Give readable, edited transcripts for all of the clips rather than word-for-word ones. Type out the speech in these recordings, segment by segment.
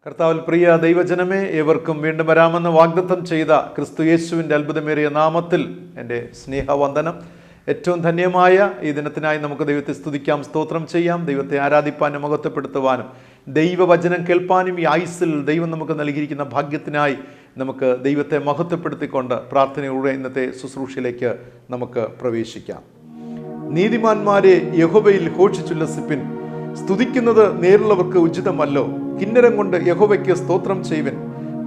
കർത്താവിൽ പ്രിയ ദൈവജനമേ, ഏവർക്കും വീണ്ടും വരാമെന്ന് വാഗ്ദത്തം ചെയ്ത ക്രിസ്തു യേശുവിൻ്റെ അത്ഭുതമേറിയ നാമത്തിൽ എൻ്റെ സ്നേഹവന്ദനം. ഏറ്റവും ധന്യമായ ഈ ദിനത്തിനായി നമുക്ക് ദൈവത്തെ സ്തുതിക്കാം, സ്തോത്രം ചെയ്യാം, ദൈവത്തെ ആരാധിപ്പാനും മഹത്വപ്പെടുത്തുവാനും ദൈവവചനം കേൾപ്പാനും ഈ ആയുസ്സിൽ ദൈവം നമുക്ക് നൽകിയിരിക്കുന്ന ഭാഗ്യത്തിനായി നമുക്ക് ദൈവത്തെ മഹത്വപ്പെടുത്തിക്കൊണ്ട് പ്രാർത്ഥനയോടെ ഇന്നത്തെ ശുശ്രൂഷയിലേക്ക് നമുക്ക് പ്രവേശിക്കാം. നീതിമാന്മാരെ യഹോവയിൽ ഘോഷിച്ചുല്ലസിപ്പിൻ, സ്തുതിക്കുന്നത് നേരുള്ളവർക്ക് ഉചിതമല്ലോ. കിന്നരം കൊണ്ട് യഹോവയ്ക്ക് സ്തോത്രം ചെയ്യുവിൻ,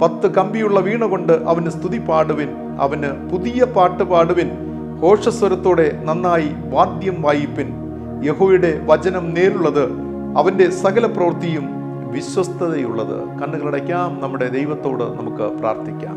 10 കമ്പിയുള്ള വീണ കൊണ്ട് അവന് സ്തുതി പാടുവിൻ, അവന് പുതിയ പാട്ട് പാടുവിൻ, ഘോഷസ്വരത്തോടെ നന്നായി വാദ്യം വായിപ്പിൻ. യഹോവയുടെ വചനം നേരുള്ളത്, അവൻ്റെ സകല പ്രവൃത്തിയും വിശ്വസ്തതയുള്ളത്. കണ്ണുകളടയ്ക്കാം, നമ്മുടെ ദൈവത്തോട് നമുക്ക് പ്രാർത്ഥിക്കാം.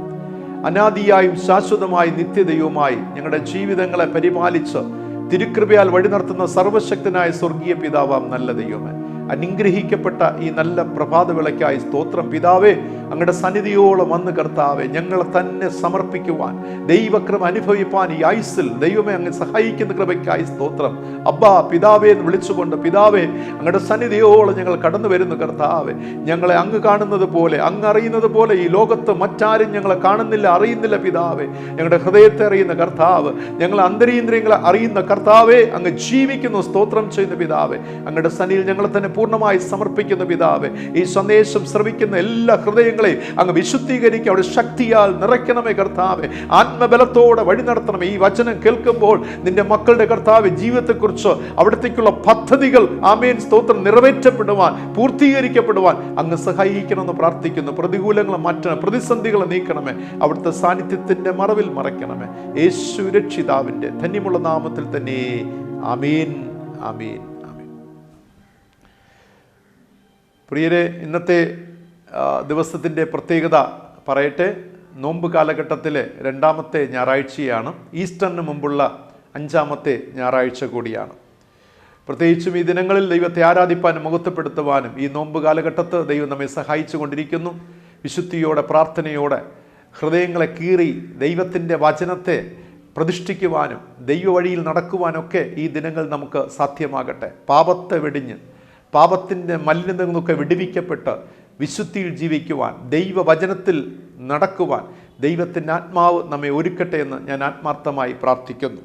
അനാദിയായും ശാശ്വതമായി നിത്യദൈവമായി ഞങ്ങളുടെ ജീവിതങ്ങളെ പരിപാലിച്ച് തിരുകൃപയാൽ വഴി നടത്തുന്ന സർവശക്തനായ സ്വർഗീയ പിതാവാം നല്ല ദൈവമേ, അനുഗ്രഹിക്കപ്പെട്ട ഈ നല്ല പ്രഭാതവേളയ്ക്കായി സ്തോത്രം. പിതാവേ, അങ്ങയുടെ സന്നിധിയോളം വന്ന് കർത്താവെ ഞങ്ങളെ തന്നെ സമർപ്പിക്കുവാൻ, ദൈവകൃപ അനുഭവിപ്പാൻ ഈ ആയുസ്സിൽ ദൈവമേ അങ്ങ് സഹായിക്കുന്ന കൃപയ്ക്കായി സ്തോത്രം. അബ്ബാ പിതാവേ എന്ന് വിളിച്ചുകൊണ്ട്, പിതാവേ അങ്ങയുടെ സന്നിധിയോളം ഞങ്ങൾ കടന്നു വരുന്നു കർത്താവെ. ഞങ്ങളെ അങ്ങ് കാണുന്നത് പോലെ, അങ്ങ് അറിയുന്നത് പോലെ ഈ ലോകത്ത് മറ്റാരും ഞങ്ങളെ കാണുന്നില്ല, അറിയുന്നില്ല പിതാവേ. ഞങ്ങളുടെ ഹൃദയത്തെ അറിയുന്ന കർത്താവ്, ഞങ്ങളെ അന്തരീന്ദ്രിയങ്ങളെ അറിയുന്ന കർത്താവേ, അങ്ങ് ജീവിക്കുന്നു, സ്തോത്രം ചെയ്യുന്ന പിതാവേ. അങ്ങയുടെ സന്നിധിയിൽ ഞങ്ങളെ തന്നെ പൂർണ്ണമായി സമർപ്പിക്കുന്ന പിതാവേ. ഈ സന്ദേശം ശ്രവിക്കുന്ന എല്ലാ ഹൃദയങ്ങളെയും അങ്ങ് വിശുദ്ധീകരിക്കുക, അവിടെ ശക്തിയാൽ നിറയ്ക്കണമേ കർത്താവേ. ആത്മബലത്തോടെ വഴി നടത്തണമേ. ഈ വചനം കേൾക്കുമ്പോൾ നിന്റെ മക്കളുടെ കർത്താവേ ജീവിതത്തെക്കുറിച്ച് അവിടത്തേക്കുള്ള പദ്ധതികൾ ആമേൻ സ്തോത്രം നിറവേറ്റപ്പെടുവാൻ, പൂർത്തീകരിക്കപ്പെടുവാൻ അങ്ങ് സഹായിക്കണമെന്ന് പ്രാർത്ഥിക്കുന്നു. പ്രതികൂലങ്ങളെ മാറ്റണം, പ്രതിസന്ധികളെ നീക്കണമേ, അവിടുത്തെ സാന്നിധ്യത്തിന്റെ മറവിൽ മറയ്ക്കണമേ. യേശു രക്ഷിതാവിന്റെ ധന്യമുള്ള നാമത്തിൽ തന്നെ ആമേൻ, ആമേൻ, ആമേൻ. പ്രിയരെ, ഇന്നത്തെ ദിവസത്തിൻ്റെ പ്രത്യേകത പറയട്ടെ. നോമ്പ് കാലഘട്ടത്തിലെ 2ാമത്തെ ഞായറാഴ്ചയാണ്. ഈസ്റ്ററിന് മുമ്പുള്ള 5ാമത്തെ ഞായറാഴ്ച കൂടിയാണ്. പ്രത്യേകിച്ചും ഈ ദിനങ്ങളിൽ ദൈവത്തെ ആരാധിപ്പാനും മഹത്വപ്പെടുത്തുവാനും ഈ നോമ്പ് കാലഘട്ടത്ത് ദൈവം നമ്മെ സഹായിച്ചു കൊണ്ടിരിക്കുന്നു. വിശുദ്ധിയോടെ, പ്രാർത്ഥനയോടെ ഹൃദയങ്ങളെ കീറി ദൈവത്തിൻ്റെ വചനത്തെ പ്രതിഷ്ഠിക്കുവാനും ദൈവവഴിയിൽ നടക്കുവാനൊക്കെ ഈ ദിനങ്ങൾ നമുക്ക് സാധ്യമാകട്ടെ. പാപത്തെ വെടിഞ്ഞ്, പാപത്തിൻ്റെ മലിനതയിൽ നിന്നൊക്കെ വിടുവിക്കപ്പെട്ട് വിശുദ്ധിയിൽ ജീവിക്കുവാൻ, ദൈവവചനത്തിൽ നടക്കുവാൻ ദൈവത്തിൻ്റെ ആത്മാവ് നമ്മെ ഒരുക്കട്ടെ എന്ന് ഞാൻ ആത്മാർത്ഥമായി പ്രാർത്ഥിക്കുന്നു.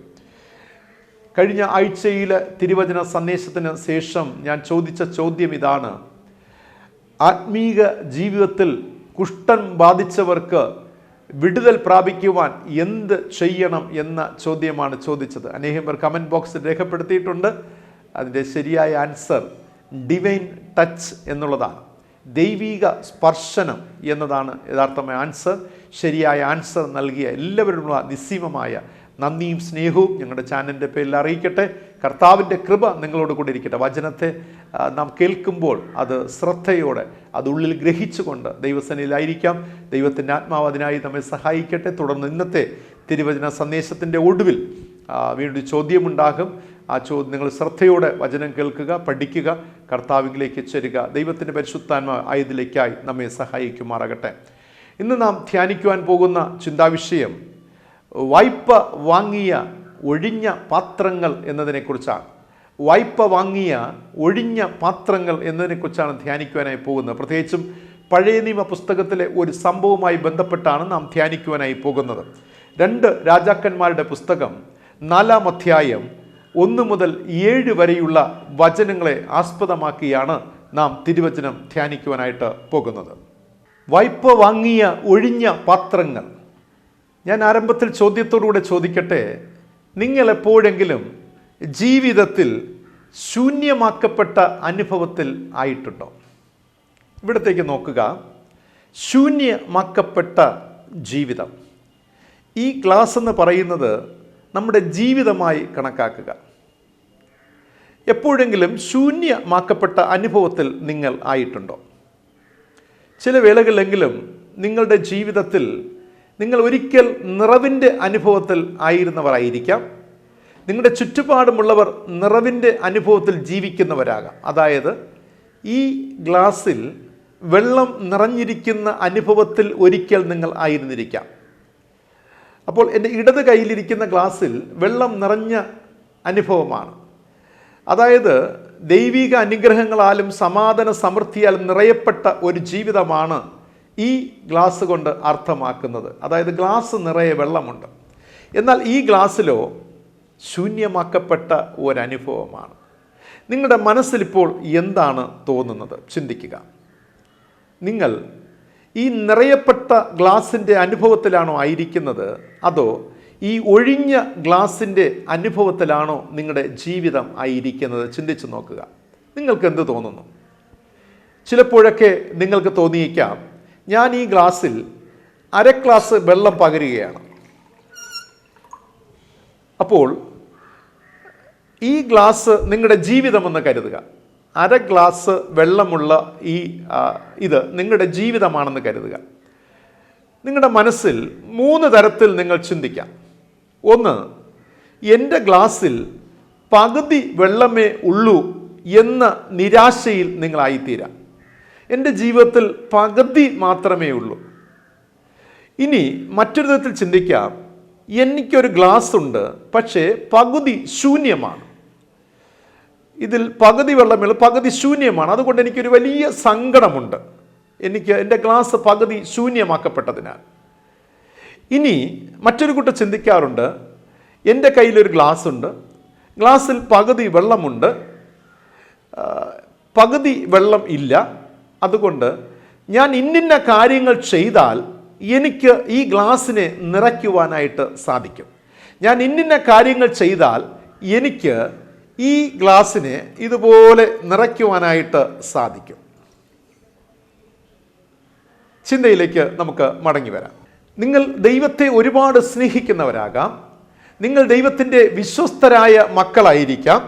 കഴിഞ്ഞ ആഴ്ചയിലെ തിരുവചന സന്ദേശത്തിന് ശേഷം ഞാൻ ചോദിച്ച ചോദ്യം ഇതാണ്: ആത്മീക ജീവിതത്തിൽ കുഷ്ഠം ബാധിച്ചവർക്ക് വിടുതൽ പ്രാപിക്കുവാൻ എന്ത് ചെയ്യണം എന്ന ചോദ്യമാണ് ചോദിച്ചത്. അനേകം പേർ കമൻറ്റ് ബോക്സിൽ രേഖപ്പെടുത്തിയിട്ടുണ്ട്. അതിൻ്റെ ശരിയായ ആൻസർ ഡിവൈൻ ടച്ച് എന്നുള്ളതാണ്. ദൈവിക സ്പർശനം എന്നതാണ് യഥാർത്ഥമായ ആൻസർ. ശരിയായ ആൻസർ നൽകിയ എല്ലാവരുമുള്ള നിസ്സീമമായ നന്ദിയും സ്നേഹവും ഞങ്ങളുടെ ചാനലിൻ്റെ പേരിൽ അറിയിക്കട്ടെ. കർത്താവിൻ്റെ കൃപ നിങ്ങളോട് കൂടെ ഇരിക്കട്ടെ. വചനത്തെ നാം കേൾക്കുമ്പോൾ അത് ശ്രദ്ധയോടെ, അത് ഉള്ളിൽ ഗ്രഹിച്ചുകൊണ്ട് ദൈവസന്നിധിയിലായിരിക്കാം. ദൈവത്തിൻ്റെ ആത്മാവ് അതിനായി നമ്മെ സഹായിക്കട്ടെ. തുടർന്ന് ഇന്നത്തെ തിരുവചന സന്ദേശത്തിൻ്റെ ഒടുവിൽ വീണ്ടും ചോദ്യമുണ്ടാകും. ആ ചോദ്യം നിങ്ങൾ ശ്രദ്ധയോടെ വചനം കേൾക്കുക, പഠിക്കുക, കർത്താവിലേക്ക് ചേരുക. ദൈവത്തിൻ്റെ പരിശുദ്ധാത്മ ആയതിലേക്കായി നമ്മെ സഹായിക്കുമാറാകട്ടെ. ഇന്ന് നാം ധ്യാനിക്കുവാൻ പോകുന്ന ചിന്താവിഷയം വായ്പ വാങ്ങിയ ഒഴിഞ്ഞ പാത്രങ്ങൾ എന്നതിനെക്കുറിച്ചാണ്. വായ്പ വാങ്ങിയ ഒഴിഞ്ഞ പാത്രങ്ങൾ എന്നതിനെക്കുറിച്ചാണ് ധ്യാനിക്കുവാനായി പോകുന്നത്. പ്രത്യേകിച്ചും പഴയ നിയമ പുസ്തകത്തിലെ ഒരു സംഭവവുമായി ബന്ധപ്പെട്ടാണ് നാം ധ്യാനിക്കുവാനായി പോകുന്നത്. 2 രാജാക്കന്മാരുടെ പുസ്തകം 4-ാം അധ്യായം 1 മുതൽ 7 വരെയുള്ള വചനങ്ങളെ ആസ്പദമാക്കിയാണ് നാം തിരുവചനം ധ്യാനിക്കുവാനായിട്ട് പോകുന്നത്. വായ്പ വാങ്ങിയ ഒഴിഞ്ഞ പാത്രങ്ങൾ. ഞാൻ ആരംഭത്തിൽ ചോദ്യത്തോടുകൂടെ ചോദിക്കട്ടെ: നിങ്ങൾ എപ്പോഴെങ്കിലും ജീവിതത്തിൽ ശൂന്യമാക്കപ്പെട്ട അനുഭവത്തിൽ ആയിട്ടുണ്ടോ? ഇവിടത്തേക്ക് നോക്കുക. ശൂന്യമാക്കപ്പെട്ട ജീവിതം. ഈ ക്ലാസ് എന്ന് പറയുന്നത് നമ്മുടെ ജീവിതമായി കണക്കാക്കുക. എപ്പോഴെങ്കിലും ശൂന്യമാക്കപ്പെട്ട അനുഭവത്തിൽ നിങ്ങൾ ആയിട്ടുണ്ടോ? ചില വേളകളിലെങ്കിലും നിങ്ങളുടെ ജീവിതത്തിൽ നിങ്ങൾ ഒരിക്കൽ നിറവിൻ്റെ അനുഭവത്തിൽ ആയിരുന്നവരായിരിക്കാം. നിങ്ങളുടെ ചുറ്റുപാടുമുള്ളവർ നിറവിൻ്റെ അനുഭവത്തിൽ ജീവിക്കുന്നവരാകാം. അതായത് ഈ ഗ്ലാസ്സിൽ വെള്ളം നിറഞ്ഞിരിക്കുന്ന അനുഭവത്തിൽ ഒരിക്കൽ നിങ്ങൾ ആയിരുന്നിരിക്കാം. അപ്പോൾ എൻ്റെ ഇടത് കയ്യിലിരിക്കുന്ന ഗ്ലാസ്സിൽ വെള്ളം നിറഞ്ഞ അനുഭവമാണ്. അതായത് ദൈവിക അനുഗ്രഹങ്ങളാലും സമാധാന സമൃദ്ധിയാലും നിറയപ്പെട്ട ഒരു ജീവിതമാണ് ഈ ഗ്ലാസ് കൊണ്ട് അർത്ഥമാക്കുന്നത്. അതായത് ഗ്ലാസ് നിറയെ വെള്ളമുണ്ട്, എന്നാൽ ഈ ഗ്ലാസ്സിലോ ശൂന്യമാക്കപ്പെട്ട ഒരനുഭവമാണ്. നിങ്ങളുടെ മനസ്സിലിപ്പോൾ എന്താണ് തോന്നുന്നത്? ചിന്തിക്കുക. നിങ്ങൾ ഈ നിറയപ്പെട്ട ഗ്ലാസിൻ്റെ അനുഭവത്തിലാണോ ആയിരിക്കുന്നത്, അതോ ഈ ഒഴിഞ്ഞ ഗ്ലാസിൻ്റെ അനുഭവത്തിലാണോ നിങ്ങളുടെ ജീവിതം ആയിരിക്കുന്നത്? ചിന്തിച്ച് നോക്കുക. നിങ്ങൾക്ക് എന്ത് തോന്നുന്നു? ചിലപ്പോഴൊക്കെ നിങ്ങൾക്ക് തോന്നിയേക്കാം, ഞാൻ ഈ ഗ്ലാസ്സിൽ അര ഗ്ലാസ് വെള്ളം പകരുകയാണ്. അപ്പോൾ ഈ ഗ്ലാസ് നിങ്ങളുടെ ജീവിതമെന്ന് കരുതുക. അര ഗ്ലാസ് വെള്ളമുള്ള ഇത് നിങ്ങളുടെ ജീവിതമാണെന്ന് കരുതുക. നിങ്ങളുടെ മനസ്സിൽ 3 തരത്തിൽ നിങ്ങൾ ചിന്തിക്കാം. ഒന്ന്, എൻ്റെ ഗ്ലാസ്സിൽ പകുതി വെള്ളമേ ഉള്ളൂ എന്ന നിരാശയിൽ നിങ്ങളായിത്തീരാം. എൻ്റെ ജീവിതത്തിൽ പകുതി മാത്രമേ ഉള്ളൂ. ഇനി മറ്റൊരു തരത്തിൽ ചിന്തിക്കാം, എനിക്കൊരു ഗ്ലാസ് ഉണ്ട്, പക്ഷേ പകുതി ശൂന്യമാണ്. ഇതിൽ പകുതി വെള്ളമുള്ള പകുതി ശൂന്യമാണ്. അതുകൊണ്ട് എനിക്കൊരു വലിയ സങ്കടമുണ്ട്. എൻ്റെ ഗ്ലാസ് പകുതി ശൂന്യമാക്കപ്പെട്ടതിനാൽ. ഇനി മറ്റൊരു കൂട്ടം ചിന്തിക്കാറുണ്ട്, എൻ്റെ കയ്യിലൊരു ഗ്ലാസ് ഉണ്ട്, ഗ്ലാസ്സിൽ പകുതി വെള്ളമുണ്ട്, പകുതി വെള്ളം ഇല്ല. അതുകൊണ്ട് ഞാൻ ഇന്നിന്ന കാര്യങ്ങൾ ചെയ്താൽ എനിക്ക് ഈ ഗ്ലാസ്സിനെ നിറയ്ക്കുവാനായിട്ട് സാധിക്കും. ഞാൻ ഇന്നിന്ന കാര്യങ്ങൾ ചെയ്താൽ എനിക്ക് ഈ ഗ്ലാസ്സിനെ ഇതുപോലെ നിറയ്ക്കുവാനായിട്ട് സാധിക്കും. ചിന്തയിലേക്ക് നമുക്ക് മടങ്ങി വരാം. നിങ്ങൾ ദൈവത്തെ ഒരുപാട് സ്നേഹിക്കുന്നവരാകാം. നിങ്ങൾ ദൈവത്തിൻ്റെ വിശ്വസ്തരായ മക്കളായിരിക്കാം.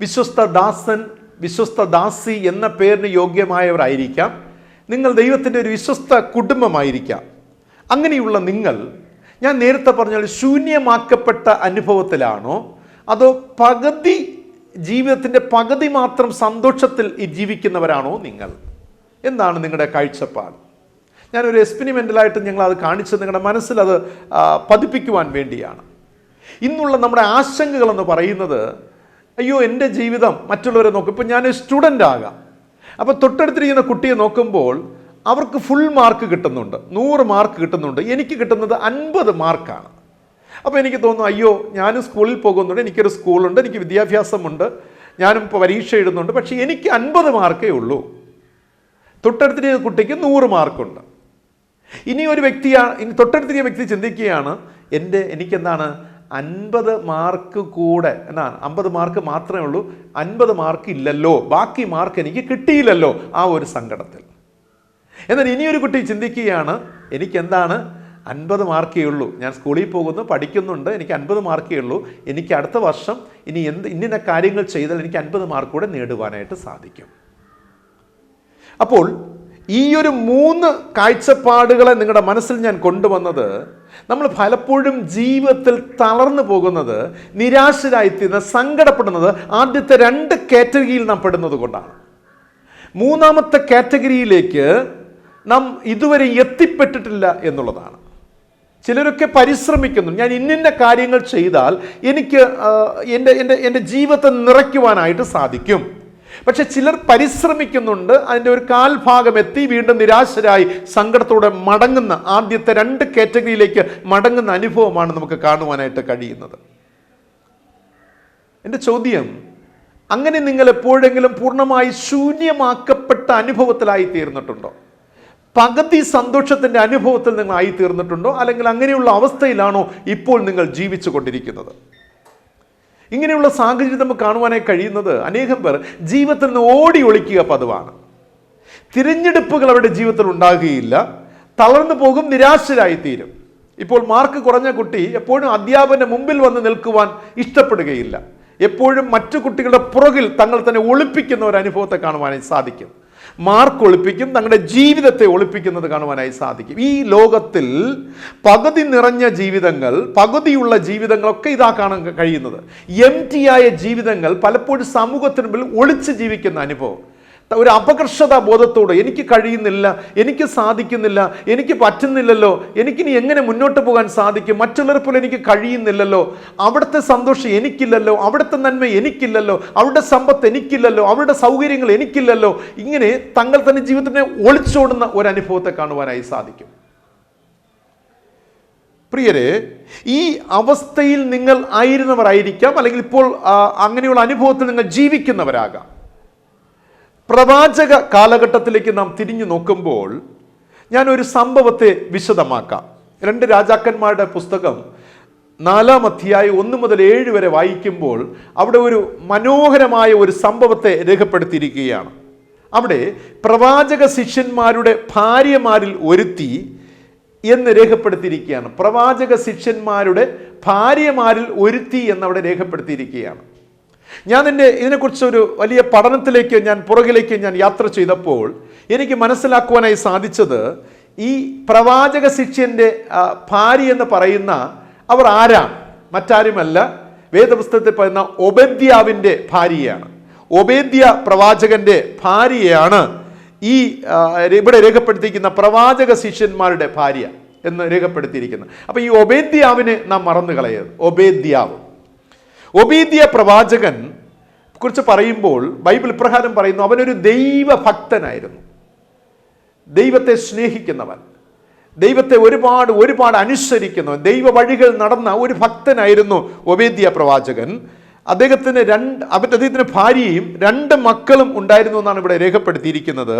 വിശ്വസ്ത ദാസൻ, വിശ്വസ്ത ദാസി എന്ന പേരിന് യോഗ്യമായവരായിരിക്കാം. നിങ്ങൾ ദൈവത്തിൻ്റെ ഒരു വിശ്വസ്ത കുടുംബമായിരിക്കാം. അങ്ങനെയുള്ള നിങ്ങൾ, ഞാൻ നേരത്തെ പറഞ്ഞാൽ ശൂന്യമാക്കപ്പെട്ട അനുഭവത്തിലാണോ, അതോ പകുതി ജീവിതത്തിൻ്റെ പകുതി മാത്രം സന്തോഷത്തിൽ ജീവിക്കുന്നവരാണോ നിങ്ങൾ? എന്താണ് നിങ്ങളുടെ കാഴ്ചപ്പാട്? ഞാനൊരു എക്സ്പെരിമെൻ്റലായിട്ട് ഞങ്ങളത് കാണിച്ചത് നിങ്ങളുടെ മനസ്സിൽ അത് പതിപ്പിക്കുവാൻ വേണ്ടിയാണ്. ഇന്നുള്ള നമ്മുടെ ആശങ്കകളെന്ന് പറയുന്നത്, അയ്യോ എൻ്റെ ജീവിതം മറ്റുള്ളവരെ നോക്കും. ഇപ്പം ഞാൻ സ്റ്റുഡൻ്റ് ആകാം. അപ്പോൾ തൊട്ടടുത്തിരിക്കുന്ന കുട്ടിയെ നോക്കുമ്പോൾ അവർക്ക് ഫുൾ മാർക്ക് കിട്ടുന്നുണ്ട്, 100 മാർക്ക് കിട്ടുന്നുണ്ട്, എനിക്ക് കിട്ടുന്നത് 50 മാർക്കാണ്. അപ്പോൾ എനിക്ക് തോന്നുന്നു, അയ്യോ ഞാനും സ്കൂളിൽ പോകുന്നുണ്ട്, എനിക്കൊരു സ്കൂളുണ്ട്, എനിക്ക് വിദ്യാഭ്യാസമുണ്ട്, ഞാനും ഇപ്പോൾ പരീക്ഷ എഴുതുന്നുണ്ട്, പക്ഷേ എനിക്ക് 50 മാർക്കേ ഉള്ളൂ. തൊട്ടടുത്തിരിക്കുന്ന കുട്ടിക്ക് 100 മാർക്കുണ്ട്. ഇനി ഒരു തൊട്ടടുത്തിരിക്കുന്ന വ്യക്തി ചിന്തിക്കുകയാണ്, എനിക്കെന്താണ് 50 മാർക്ക് കൂടെ എന്നാണ്, 50 മാർക്ക് മാത്രമേ ഉള്ളൂ, 50 മാർക്ക് ഇല്ലല്ലോ, ബാക്കി മാർക്ക് എനിക്ക് കിട്ടിയില്ലല്ലോ, ആ ഒരു സങ്കടത്തിൽ. എന്നാൽ ഇനിയൊരു കുട്ടി ചിന്തിക്കുകയാണ്, എനിക്കെന്താണ് 50 മാർക്കേ ഉള്ളൂ, ഞാൻ സ്കൂളിൽ പോകുന്നു, പഠിക്കുന്നുണ്ട്, എനിക്ക് 50 മാർക്കേ ഉള്ളൂ, എനിക്ക് അടുത്ത വർഷം ഇന്ന കാര്യങ്ങൾ ചെയ്താൽ എനിക്ക് 50 മാർക്ക് കൂടെ നേടുവാനായിട്ട് സാധിക്കും. അപ്പോൾ ഈ ഒരു 3 കാഴ്ചപ്പാടുകളെ നിങ്ങളുടെ മനസ്സിൽ ഞാൻ കൊണ്ടുവന്നത്, നമ്മൾ പലപ്പോഴും ജീവിതത്തിൽ തളർന്നു പോകുന്നത്, നിരാശരായിത്തീരുന്ന, സങ്കടപ്പെടുന്നത് ആദ്യത്തെ 2 കാറ്റഗറിയിൽ നാം പെടുന്നത് കൊണ്ടാണ്. 3ാമത്തെ കാറ്റഗറിയിലേക്ക് നാം ഇതുവരെ എത്തിപ്പെട്ടിട്ടില്ല എന്നുള്ളതാണ്. ചിലരൊക്കെ പരിശ്രമിക്കുന്നു, ഞാൻ ഇന്ന കാര്യങ്ങൾ ചെയ്താൽ എനിക്ക് എൻ്റെ ജീവിതത്തെ നിറയ്ക്കുവാനായിട്ട് സാധിക്കും. പക്ഷെ ചിലർ പരിശ്രമിക്കുന്നുണ്ട്, അതിൻ്റെ ഒരു കാൽഭാഗം എത്തി വീണ്ടും നിരാശരായി സങ്കടത്തോടെ മടങ്ങുന്ന, ആദ്യത്തെ 2 കാറ്റഗറിയിലേക്ക് മടങ്ങുന്ന അനുഭവമാണ് നമുക്ക് കാണുവാനായിട്ട് കഴിയുന്നത്. എൻ്റെ ചോദ്യം, അങ്ങനെ നിങ്ങൾ എപ്പോഴെങ്കിലും പൂർണ്ണമായി ശൂന്യമാക്കപ്പെട്ട അനുഭവത്തിലായി തീർന്നിട്ടുണ്ടോ? പകുതി സന്തോഷത്തിൻ്റെ അനുഭവത്തിൽ നിങ്ങൾ ആയി തീർന്നിട്ടുണ്ടോ? അല്ലെങ്കിൽ അങ്ങനെയുള്ള അവസ്ഥയിലാണോ ഇപ്പോൾ നിങ്ങൾ ജീവിച്ചു കൊണ്ടിരിക്കുന്നത്? ഇങ്ങനെയുള്ള സാഹചര്യം നമുക്ക് കാണുവാനായി കഴിയുന്നത്, അനേകം പേർ ജീവിതത്തിൽ നിന്ന് ഓടി ഒളിക്കുക പതിവാണ്. തിരഞ്ഞെടുപ്പുകൾ അവരുടെ ജീവിതത്തിൽ ഉണ്ടാകുകയില്ല, തളർന്നു പോകും, നിരാശരായിത്തീരും. ഇപ്പോൾ മാർക്ക് കുറഞ്ഞ കുട്ടി എപ്പോഴും അധ്യാപകന്റെ മുമ്പിൽ വന്ന് നിൽക്കുവാൻ ഇഷ്ടപ്പെടുകയില്ല. എപ്പോഴും മറ്റു കുട്ടികളുടെ പുറകിൽ തങ്ങൾ തന്നെ ഒളിപ്പിക്കുന്ന ഒരു അനുഭവത്തെ കാണുവാനായി സാധിക്കും. മാർക്ക് ഒളിപ്പിക്കും, തങ്ങളുടെ ജീവിതത്തെ ഒളിപ്പിക്കുന്നത് കാണുവാനായി സാധിക്കും. ഈ ലോകത്തിൽ പകുതി നിറഞ്ഞ ജീവിതങ്ങൾ, പകുതിയുള്ള ജീവിതങ്ങളൊക്കെ ഇതാ കാണാൻ കഴിയുന്നത്. എംറ്റിയായ ജീവിതങ്ങൾ പലപ്പോഴും സമൂഹത്തിന് മുമ്പിൽ ഒളിച്ച് ജീവിക്കുന്ന അനുഭവം. ഒരു അപകർഷതാ ബോധത്തോടെ എനിക്ക് കഴിയുന്നില്ല, എനിക്ക് സാധിക്കുന്നില്ല, എനിക്ക് പറ്റുന്നില്ലല്ലോ, എനിക്കിനി എങ്ങനെ മുന്നോട്ട് പോകാൻ സാധിക്കും, മറ്റുള്ളവരെ പോലെ എനിക്ക് കഴിയുന്നില്ലല്ലോ, അവിടുത്തെ സന്തോഷം എനിക്കില്ലല്ലോ, അവിടുത്തെ നന്മ എനിക്കില്ലല്ലോ, അവരുടെ സമ്പത്ത് എനിക്കില്ലല്ലോ, അവരുടെ സൗകര്യങ്ങൾ എനിക്കില്ലല്ലോ, ഇങ്ങനെ തങ്ങൾ തന്നെ ജീവിതത്തിനെ ഒളിച്ചോടുന്ന ഒരു അനുഭവത്തെ കാണുവാനായി സാധിക്കും. പ്രിയരെ, ഈ അവസ്ഥയിൽ നിങ്ങൾ ആയിരുന്നവരായിരിക്കാം, അല്ലെങ്കിൽ ഇപ്പോൾ അങ്ങനെയുള്ള അനുഭവത്തിൽ നിങ്ങൾ ജീവിക്കുന്നവരാകാം. പ്രവാചക കാലഘട്ടത്തിലേക്ക് നാം തിരിഞ്ഞു നോക്കുമ്പോൾ ഞാനൊരു സംഭവത്തെ വിശദമാക്കാം. 2 രാജാക്കന്മാരുടെ പുസ്തകം 4-ാം അധ്യായം 1 മുതൽ 7 വരെ വായിക്കുമ്പോൾ അവിടെ ഒരു മനോഹരമായ ഒരു സംഭവത്തെ രേഖപ്പെടുത്തിയിരിക്കുകയാണ്. അവിടെ പ്രവാചക ശിഷ്യന്മാരുടെ ഭാര്യമാരിൽ ഒരുത്തി എന്ന് രേഖപ്പെടുത്തിയിരിക്കുകയാണ്. പ്രവാചക ശിഷ്യന്മാരുടെ ഭാര്യമാരിൽ ഒരുത്തി എന്നവിടെ രേഖപ്പെടുത്തിയിരിക്കുകയാണ്. ഞാൻ ഇതിനെക്കുറിച്ചൊരു വലിയ പഠനത്തിലേക്ക് പുറകിലേക്ക് യാത്ര ചെയ്തപ്പോൾ എനിക്ക് മനസ്സിലാക്കുവാനായി സാധിച്ചത്, ഈ പ്രവാചക ശിഷ്യന്റെ ഭാര്യ എന്ന് പറയുന്ന അവർ ആരാണ്? മറ്റാരുമല്ല, വേദപുസ്തകത്തിൽ പറയുന്ന ഒബദ്യാവിൻ്റെ ഭാര്യയാണ്. ഒബേദ്യ പ്രവാചകന്റെ ഭാര്യയാണ് ഈ ഇവിടെ രേഖപ്പെടുത്തിയിരിക്കുന്ന പ്രവാചക ശിഷ്യന്മാരുടെ ഭാര്യ എന്ന് രേഖപ്പെടുത്തിയിരിക്കുന്നത്. അപ്പൊ ഈ ഒബേദ്യാവിനെ നാം മറന്നു കളയരുത്. ഒബേദ്യ പ്രവാചകൻ കുറിച്ച് പറയുമ്പോൾ ബൈബിൾ ഇപ്രകാരം പറയുന്നു, അവനൊരു ദൈവഭക്തനായിരുന്നു, ദൈവത്തെ സ്നേഹിക്കുന്നവൻ, ദൈവത്തെ ഒരുപാട് അനുസരിക്കുന്നവൻ, ദൈവ വഴികൾ നടന്ന ഒരു ഭക്തനായിരുന്നു ഒബേദ്യ പ്രവാചകൻ. അദ്ദേഹത്തിന് ഭാര്യയും 2 മക്കളും ഉണ്ടായിരുന്നു എന്നാണ് ഇവിടെ രേഖപ്പെടുത്തിയിരിക്കുന്നത്.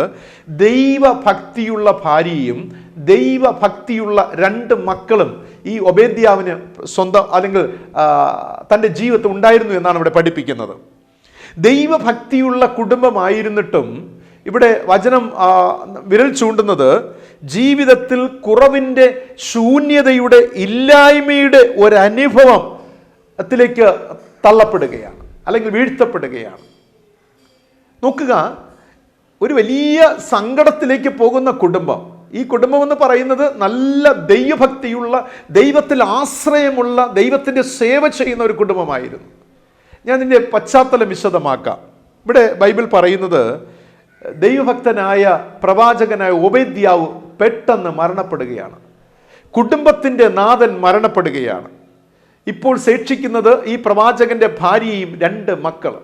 ദൈവഭക്തിയുള്ള ഭാര്യയും ദൈവഭക്തിയുള്ള 2 മക്കളും ഈ ഒബേദ്യാവിന് സ്വന്തം അല്ലെങ്കിൽ തൻ്റെ ജീവിതത്തിൽ ഉണ്ടായിരുന്നു എന്നാണ് ഇവിടെ പഠിപ്പിക്കുന്നത്. ദൈവഭക്തിയുള്ള കുടുംബമായിരുന്നിട്ടും ഇവിടെ വചനം വിരൽ ചൂണ്ടുന്നത് ജീവിതത്തിൽ കുറവിൻ്റെ, ശൂന്യതയുടെ, ഇല്ലായ്മയുടെ ഒരനുഭവത്തിലേക്ക് തള്ളപ്പെടുകയാണ്, അല്ലെങ്കിൽ വീഴ്ത്തപ്പെടുകയാണ്. നോക്കുക, ഒരു വലിയ സങ്കടത്തിലേക്ക് പോകുന്ന കുടുംബം. ഈ കുടുംബം എന്ന് പറയുന്നത് നല്ല ദൈവഭക്തിയുള്ള, ദൈവത്തിൽ ആശ്രയമുള്ള, ദൈവത്തിൻ്റെ സേവ ചെയ്യുന്ന ഒരു കുടുംബമായിരുന്നു. ഞാൻ ഇതിൻ്റെ പശ്ചാത്തലം വിശദമാക്കാം. ഇവിടെ ബൈബിൾ പറയുന്നത്, ദൈവഭക്തനായ പ്രവാചകനായ ഒബേദ്യാവ് പെട്ടെന്ന് മരണപ്പെടുകയാണ്. കുടുംബത്തിൻ്റെ നാഥൻ മരണപ്പെടുകയാണ്. ഇപ്പോൾ ശേഷിക്കുന്നത് ഈ പ്രവാചകന്റെ ഭാര്യയും 2 മക്കളും.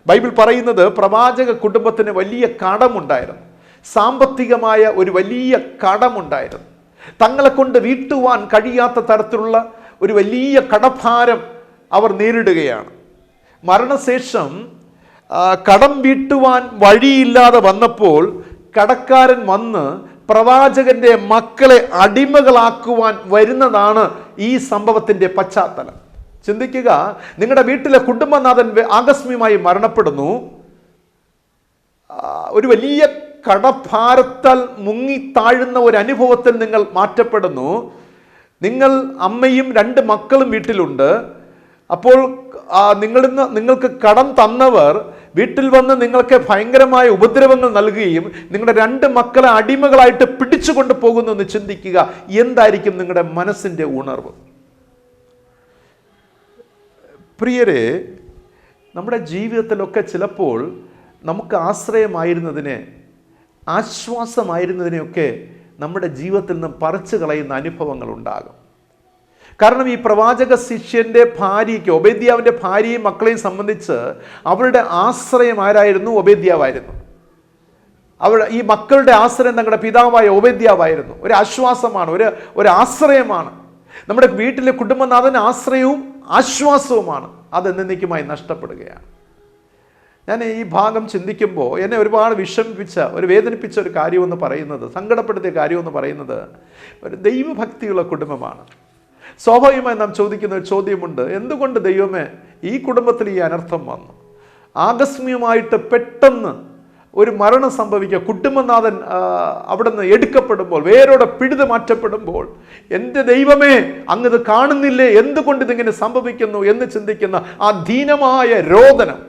ബൈബിൾ പറയുന്നത് പ്രവാചക കുടുംബത്തിന് വലിയ കടമുണ്ടായിരുന്നു, സാമ്പത്തികമായ ഒരു വലിയ കടമുണ്ടായിരുന്നു. തങ്ങളെ കൊണ്ട് വീട്ടുവാൻ കഴിയാത്ത തരത്തിലുള്ള ഒരു വലിയ കടഭാരം അവർ നേരിടുകയാണ്. മരണശേഷം കടം വീട്ടുവാൻ വഴിയില്ലാതെ വന്നപ്പോൾ കടക്കാരൻ വന്ന് പ്രവാചകന്റെ മക്കളെ അടിമകളാക്കുവാൻ വരുന്നതാണ് ഈ സംഭവത്തിന്റെ പശ്ചാത്തലം. ചിന്തിക്കുക, നിങ്ങളുടെ വീട്ടിലെ കുടുംബനാഥൻ ആകസ്മികമായി മരണപ്പെടുന്നു. ഒരു വലിയ കടഭാരത്താൽ മുങ്ങി താഴുന്ന ഒരു അനുഭവത്തിൽ നിങ്ങൾ മാറ്റപ്പെടുന്നു. നിങ്ങൾ അമ്മയും 2 മക്കളും വീട്ടിലുണ്ട്. അപ്പോൾ നിങ്ങൾക്ക് കടം തന്നവർ വീട്ടിൽ വന്ന് നിങ്ങൾക്ക് ഭയങ്കരമായ ഉപദ്രവങ്ങൾ നൽകുകയും നിങ്ങളുടെ 2 മക്കളെ അടിമകളായിട്ട് പിടിച്ചുകൊണ്ട് പോകുന്നു എന്ന് ചിന്തിക്കുക. എന്തായിരിക്കും നിങ്ങളുടെ മനസ്സിൻ്റെ ഉണർവ്? പ്രിയരെ, നമ്മുടെ ജീവിതത്തിലൊക്കെ ചിലപ്പോൾ നമുക്ക് ആശ്രയമായിരുന്നതിനെ, ആശ്വാസമായിരുന്നതിനെയൊക്കെ നമ്മുടെ ജീവിതത്തിൽ നിന്ന് പറിച്ചു കളയുന്ന അനുഭവങ്ങൾ ഉണ്ടാകും. കാരണം ഈ പ്രവാചക ശിഷ്യന്റെ ഭാര്യയ്ക്ക്, ഒബേദ്യാവിൻ്റെ ഭാര്യയും മക്കളെയും സംബന്ധിച്ച് അവരുടെ ആശ്രയം ആരായിരുന്നു? ഒബേദ്യാവായിരുന്നു. ഈ മക്കളുടെ ആശ്രയം തങ്ങളുടെ പിതാവായ ഒബേദ്യാവായിരുന്നു. ഒരു ആശ്വാസമാണ്, ഒരു ആശ്രയമാണ്. നമ്മുടെ വീട്ടിലെ കുടുംബനാഥൻ ആശ്രയവും ആശ്വാസവുമാണ്. അത് എന്നേക്കുമായി നഷ്ടപ്പെടുകയാണ്. ഞാൻ ഈ ഭാഗം ചിന്തിക്കുമ്പോൾ എന്നെ ഒരുപാട് വേദനിപ്പിച്ച ഒരു കാര്യമെന്ന് പറയുന്നത്, സങ്കടപ്പെടുത്തിയ കാര്യമെന്ന് പറയുന്നത്, ഒരു ദൈവഭക്തിയുള്ള കുടുംബമാണ്. സ്വാഭാവികമായി നാം ചോദിക്കുന്ന ഒരു ചോദ്യമുണ്ട്, എന്തുകൊണ്ട് ദൈവമേ ഈ കുടുംബത്തിൽ ഈ അനർത്ഥം വന്നു? ആകസ്മികമായിട്ട് പെട്ടെന്ന് ഒരു മരണം സംഭവിക്കുക, കുടുംബനാഥൻ അവിടെ നിന്ന് എടുക്കപ്പെടുമ്പോൾ, വേരോടെ പിഴുതു മാറ്റപ്പെടുമ്പോൾ, എൻ്റെ ദൈവമേ അങ്ങത് കാണുന്നില്ലേ, എന്തുകൊണ്ട് ഇതിങ്ങനെ സംഭവിക്കുന്നു എന്ന് ചിന്തിക്കുന്ന ആ ദീനമായ രോദനം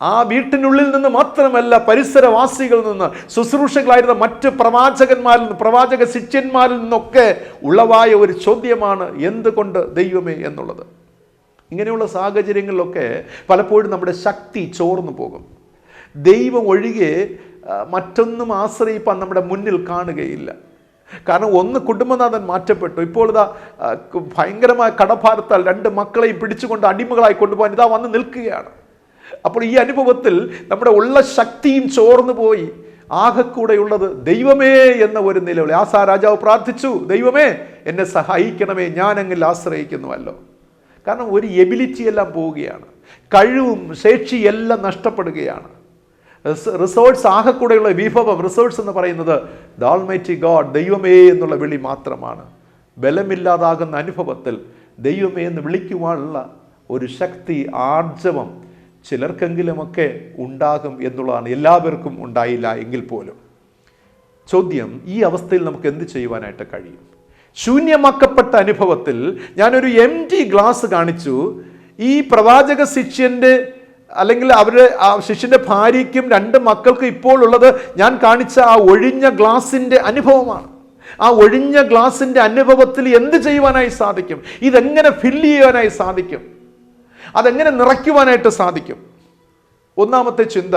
ആ വീട്ടിനുള്ളിൽ നിന്ന് മാത്രമല്ല, പരിസരവാസികളിൽ നിന്ന്, ശുശ്രൂഷകളായിരുന്ന മറ്റ് പ്രവാചകന്മാരിൽ നിന്ന്, പ്രവാചക ശിഷ്യന്മാരിൽ നിന്നൊക്കെ ഉളവായ ഒരു ചോദ്യമാണ്, എന്തുകൊണ്ട് ദൈവമേ എന്നുള്ളത്. ഇങ്ങനെയുള്ള സാഹചര്യങ്ങളിലൊക്കെ പലപ്പോഴും നമ്മുടെ ശക്തി ചോർന്നു പോകും. ദൈവം ഒഴികെ മറ്റൊന്നും ആശ്രയിപ്പാൻ നമ്മുടെ മുന്നിൽ കാണുകയില്ല. കാരണം ഒന്ന്, കുടുംബനാഥൻ മാറ്റപ്പെട്ടു. ഇപ്പോൾ ഇതാ ഭയങ്കരമായ കടഭാരത്താൽ 2 മക്കളെയും പിടിച്ചുകൊണ്ട് അടിമകളായി കൊണ്ടുപോകാൻ ഇതാ വന്ന് നിൽക്കുകയാണ്. അപ്പോൾ ഈ അനുഭവത്തിൽ നമ്മുടെ ഉള്ള ശക്തിയും ചോർന്നു പോയി. ആകെക്കൂടെയുള്ളത് ദൈവമേ എന്ന ഒരു നിലവിളി. ആസാ രാജാവ് പ്രാർത്ഥിച്ചു, ദൈവമേ എന്നെ സഹായിക്കണമേ, ഞാൻ അങ്ങിൽ ആശ്രയിക്കുന്നുവല്ലോ. കാരണം ഒരു എബിലിറ്റി എല്ലാം പോവുകയാണ്, കഴിവും ശേഷിയും എല്ലാം നഷ്ടപ്പെടുകയാണ്. റിസോഴ്സ്, ആകെക്കൂടെയുള്ള വിഭവം, റിസോഴ്സ് എന്ന് പറയുന്നത് ദ ആൾമൈറ്റി ഗോഡ്, ദൈവമേ എന്നുള്ള വിളി മാത്രമാണ്. ബലമില്ലാതാകുന്ന അനുഭവത്തിൽ ദൈവമേ എന്ന് വിളിക്കുവാനുള്ള ഒരു ശക്തി, ആർജവം ചിലർക്കെങ്കിലുമൊക്കെ ഉണ്ടാകും എന്നുള്ളതാണ്. എല്ലാവർക്കും ഉണ്ടായില്ല എങ്കിൽ പോലും. ചോദ്യം, ഈ അവസ്ഥയിൽ നമുക്ക് എന്ത് ചെയ്യുവാനായിട്ട് കഴിയും? ശൂന്യമാക്കപ്പെട്ട അനുഭവത്തിൽ ഞാനൊരു എംപ്റ്റി ഗ്ലാസ് കാണിച്ചു. ഈ പ്രവാചക ശിഷ്യൻ്റെ അല്ലെങ്കിൽ അവരുടെ ആ ശിഷ്യൻ്റെ ഭാര്യയ്ക്കും 2 മക്കൾക്കും ഇപ്പോൾ ഉള്ളത് ഞാൻ കാണിച്ച ആ ഒഴിഞ്ഞ ഗ്ലാസിൻ്റെ അനുഭവമാണ്. ആ ഒഴിഞ്ഞ ഗ്ലാസിൻ്റെ അനുഭവത്തിൽ എന്ത് ചെയ്യുവാനായി സാധിക്കും? ഇതെങ്ങനെ ഫില്ല് ചെയ്യാനായി സാധിക്കും? അതെങ്ങനെ നിറയ്ക്കുവാനായിട്ട് സാധിക്കും? ഒന്നാമത്തെ ചിന്ത,